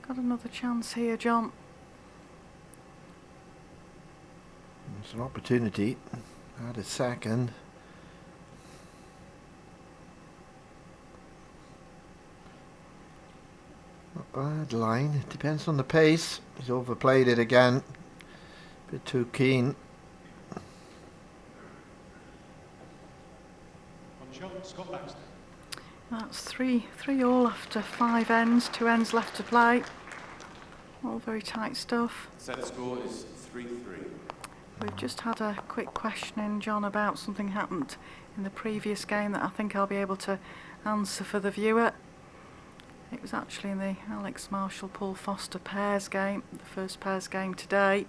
another chance here, John. It's an opportunity. Add a second. Not bad line. It depends on the pace. He's overplayed it again. Bit too keen. On shot, Scott Baxter. That's 3 all after 5 ends, 2 ends left to play. All very tight stuff. Set score is 3-3. We've just had a quick questioning, John, about something happened in the previous game that I think I'll be able to answer for the viewer. It was actually in the Alex Marshall-Paul Foster pairs game, the first pairs game today.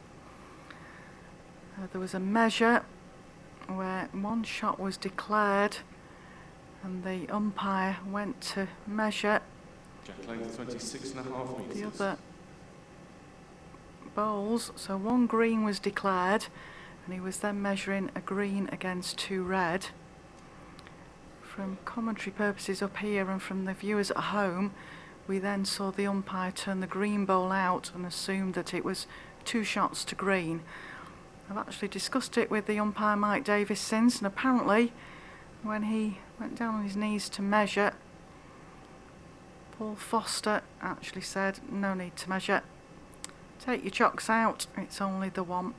There was a measure where one shot was declared and the umpire went to measure Jack length 26.5 metres. the other bowls. So 1 green was declared and he was then measuring a green against 2 red. From commentary purposes up here and from the viewers at home, we then saw the umpire turn the green bowl out and assumed that it was 2 shots to green. I've actually discussed it with the umpire Mike Davis since, and apparently when he went down on his knees to measure, Paul Foster actually said no need to measure. Take your chocks out, it's only the one.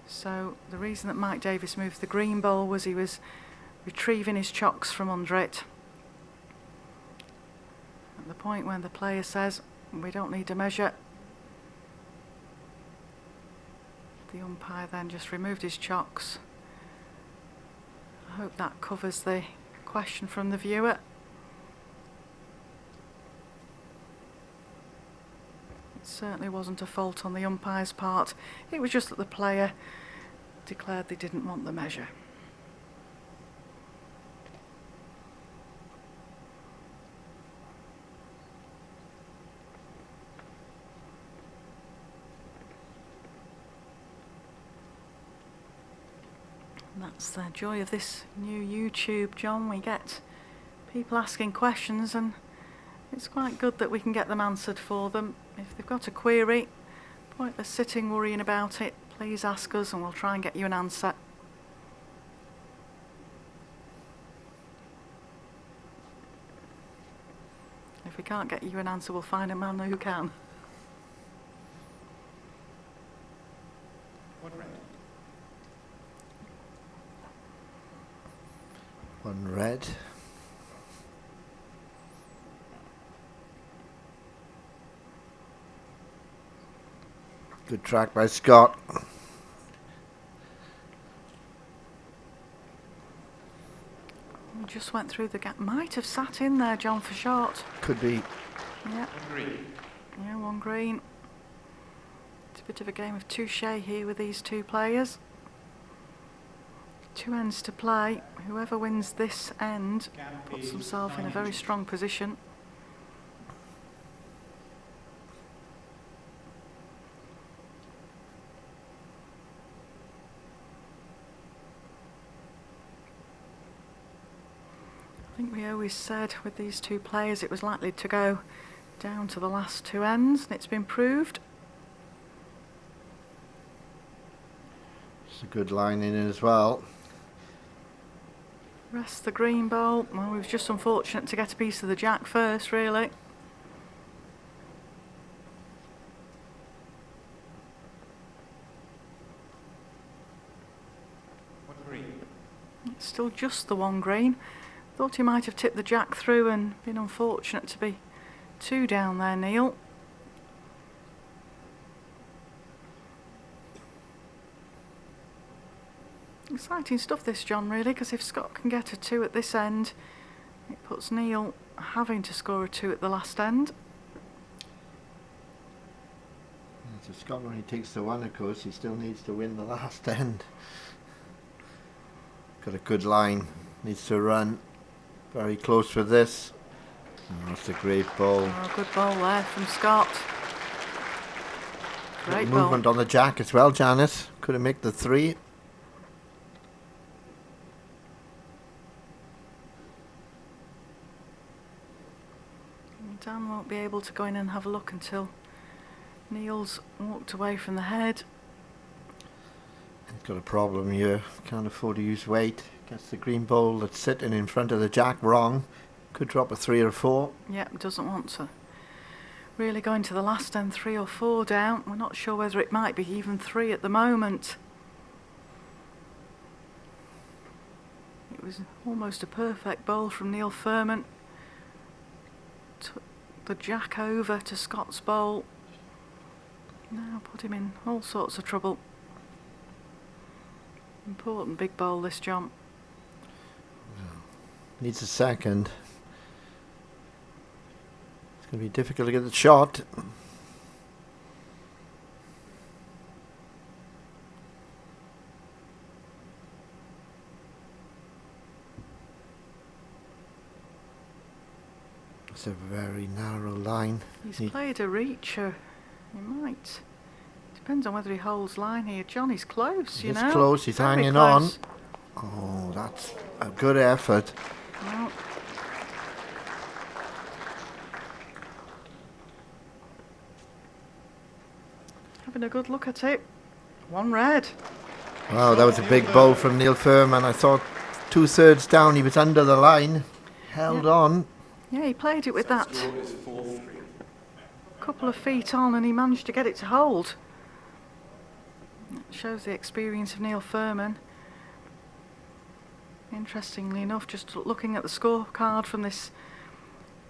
So the reason that Mike Davis moved the green bowl was he was retrieving his chocks from under it. At the point when the player says we don't need to measure, the umpire then just removed his chocks. I hope that covers the question from the viewer. It certainly wasn't a fault on the umpire's part. It was just that the player declared they didn't want the measure. And that's the joy of this new YouTube, John. We get people asking questions and it's quite good that we can get them answered for them. If they've got a query, pointless sitting worrying about it, please ask us and we'll try and get you an answer. If we can't get you an answer, we'll find a man who can. One red. 1 red. Good track by Scott. We just went through the gap. Might have sat in there, John, for short. Could be. Yeah, 1 green. yeah, 1 green. It's a bit of a game of touche here with these 2 players. 2 ends to play. Whoever wins this end Gap puts is himself in a 9 very inches. strong position. I think we always said with these 2 players it was likely to go down to the last 2 ends, and it's been proved. It's a good line in it as well. Rest the green bowl. Well, we was just unfortunate to get a piece of the jack first, really. One green. It's still just the 1 green. Thought he might have tipped the jack through and been unfortunate to be 2 down there, Neil. Exciting stuff this, John, really, because if Scott can get a 2 at this end, it puts Neil having to score a 2 at the last end. So Scott only takes the 1, of course. He still needs to win the last end. Got a good line. Needs to run. Very close with this. Oh, that's a great ball. Oh, good ball there from Scott. Great ball. Movement on the jack as well, Janice. Could have made the 3. Dan won't be able to go in and have a look until Neil's walked away from the head. Got a problem here. Can't afford to use weight. Gets the green bowl that's sitting in front of the jack wrong. Could drop a 3 or 4. Yep, doesn't want to really go into the last end 3 or 4 down. We're not sure whether it might be even 3 at the moment. It was almost a perfect bowl from Neil Furman. Took the jack over to Scott's bowl. Now put him in all sorts of trouble. Important big bowl this, John. Needs a second. It's going to be difficult to get the shot. It's a very narrow line. He's played a reacher. He might. Depends on whether he holds line here. Johnny's close, you know. He's close, he's Very hanging close. on. Oh, that's a good effort. Well, having a good look at it. 1 red. Wow, that was a big bowl from Neil Furman. I thought 2/3 down, he was under the line. Held on. Yeah, he played it with that Score is 4-3. couple of feet on and he managed to get it to hold. That shows the experience of Neil Furman. Interestingly enough, just looking at the scorecard from this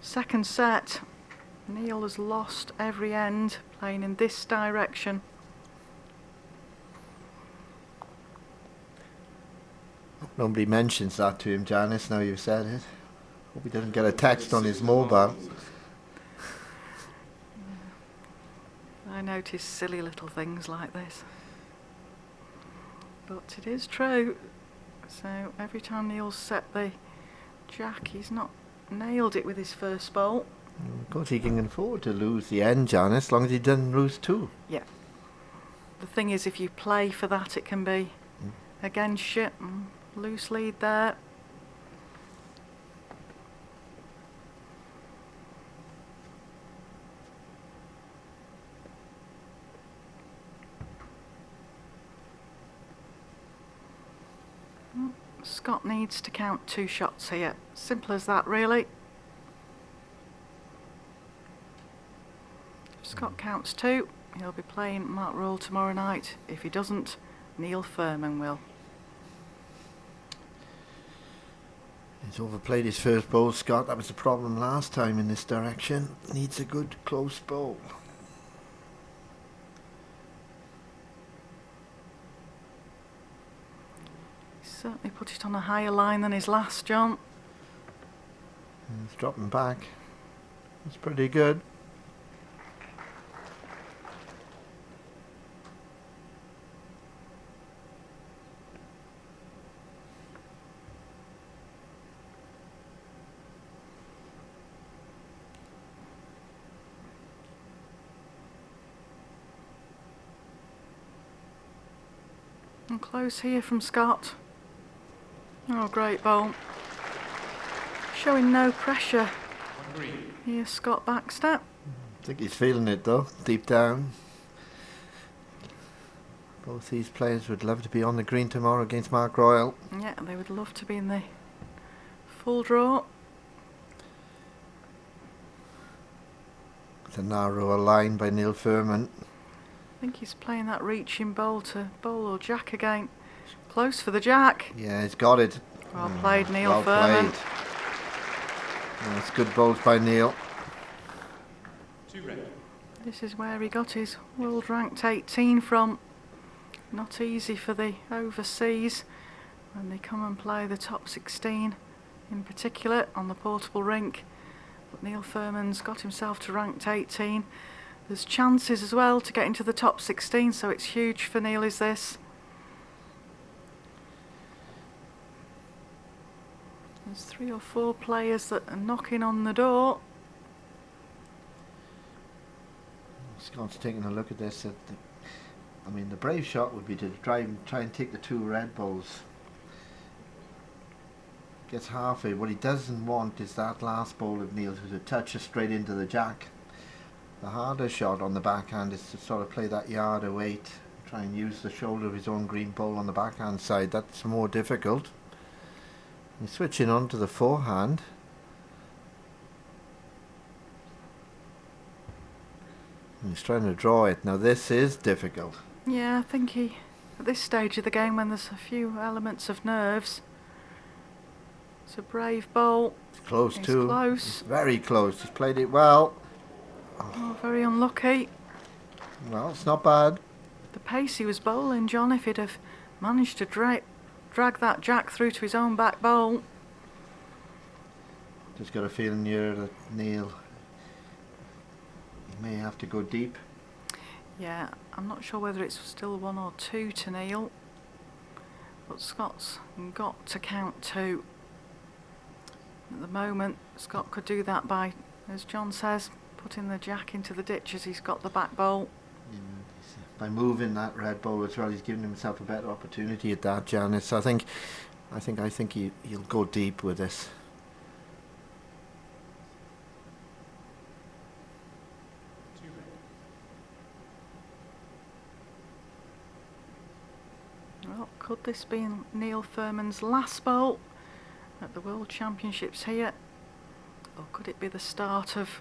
second set, Neil has lost every end playing in this direction. Nobody mentions that to him, Janice, now you've said it. Hope he doesn't get a text on his mobile. I notice silly little things like this. But it is true. So every time Neil's set the jack, he's not nailed it with his first bowl. Of course, he can afford to lose the end, Janice, as long as he doesn't lose 2. Yeah. The thing is, if you play for that, it can be against you. Loose lead there. Scott needs to count 2 shots here. Simple as that, really. If Scott counts 2, he'll be playing Mark Rule tomorrow night. If he doesn't, Neil Furman will. He's overplayed his first bowl, Scott. That was the problem last time in this direction. Needs a good close bowl. Certainly put it on a higher line than his last, John. He's dropping back. That's pretty good. And close here from Scott. Oh, great bowl. Showing no pressure. Here's Scott Baxter. I think he's feeling it though, deep down. Both these players would love to be on the green tomorrow against Mark Royal. Yeah, they would love to be in the full draw. It's a narrower line by Neil Furman. I think he's playing that reaching bowl to bowl or jack again. Close for the jack. Yeah, he's got it. Well played, Neil Well Furman. played. Yeah, it's good bowls by Neil. 2 red. This is where he got his world ranked 18 from. Not easy for the overseas when they come and play the top 16 in particular on the portable rink. But Neil Furman's got himself to ranked 18. There's chances as well to get into the top 16, so it's huge for Neil, is this. There's 3 or 4 players that are knocking on the door. Scott's taking a look at this. I mean, the brave shot would be to try and take the 2 red balls. Gets halfway. What he doesn't want is that last ball of Neil's to touch us straight into the jack. The harder shot on the backhand is to sort of play that yard of weight, try and use the shoulder of his own green ball on the backhand side. That's more difficult. He's switching on to the forehand. And he's trying to draw it. Now this is difficult. Yeah, I think he, at this stage of the game when there's a few elements of nerves, it's a brave bowl. It's close He's too. close. It's very close. He's played it well. Oh, very unlucky. Well, it's not bad. The pace he was bowling, John, if he'd have managed to drag that jack through to his own back bowl. Just got a feeling here that Neil, he may have to go deep. Yeah, I'm not sure whether it's still 1 or 2 to Neil, but Scott's got to count 2. At the moment, Scott could do that by, as John says, putting the jack into the ditch as he's got the back bowl. By moving that red ball as well, he's giving himself a better opportunity at that, Janice. I think he'll go deep with this. Well, could this be Neil Furman's last bowl at the World Championships here? Or could it be the start of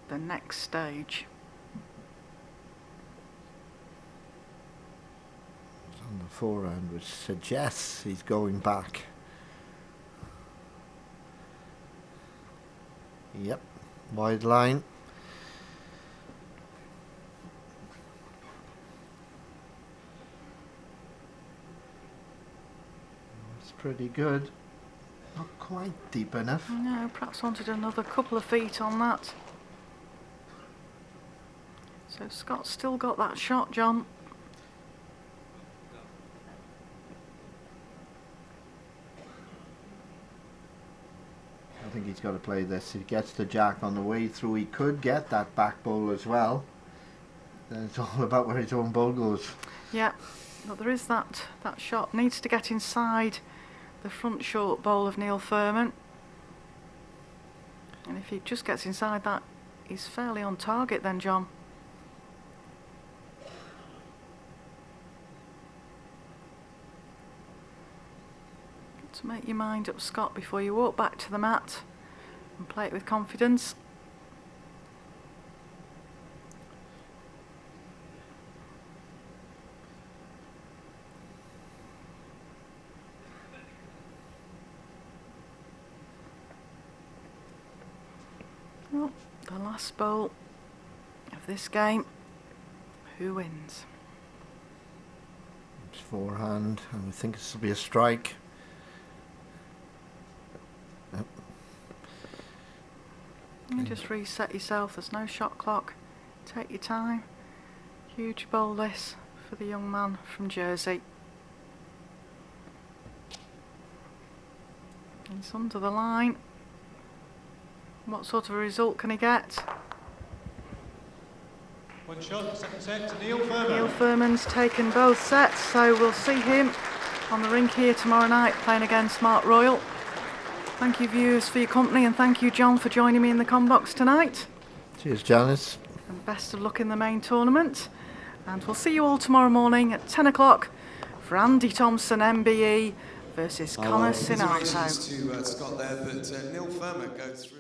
the next stage? On the forehand, which suggests he's going back. Yep, wide line. It's pretty good. Not quite deep enough. No, perhaps wanted another couple of feet on that. So Scott's still got that shot, John. I think he's got to play this. He gets the jack on the way through. He could get that back bowl as well. Then it's all about where his own ball goes. Yeah, but there is that shot. Needs to get inside the front short bowl of Neil Furman. And if he just gets inside that, he's fairly on target then, John. To make your mind up, Scott, before you walk back to the mat and play it with confidence. Well, the last bowl of this game. Who wins? It's forehand, and we think this will be a strike. Yep. You just reset yourself, there's no shot clock. Take your time. Huge bowl this for the young man from Jersey. He's under the line. What sort of a result can he get? One shot, second set to Neil Furman. Neil Furman's taken both sets, so we'll see him on the rink here tomorrow night playing against Mark Royal. Thank you, viewers, for your company, and thank you, John, for joining me in the Combox tonight. Cheers, Janice. And best of luck in the main tournament. And we'll see you all tomorrow morning at 10 o'clock for Andy Thompson, MBE, versus Connor Sinato. Congratulations to Scott there, but Neil Furman goes through.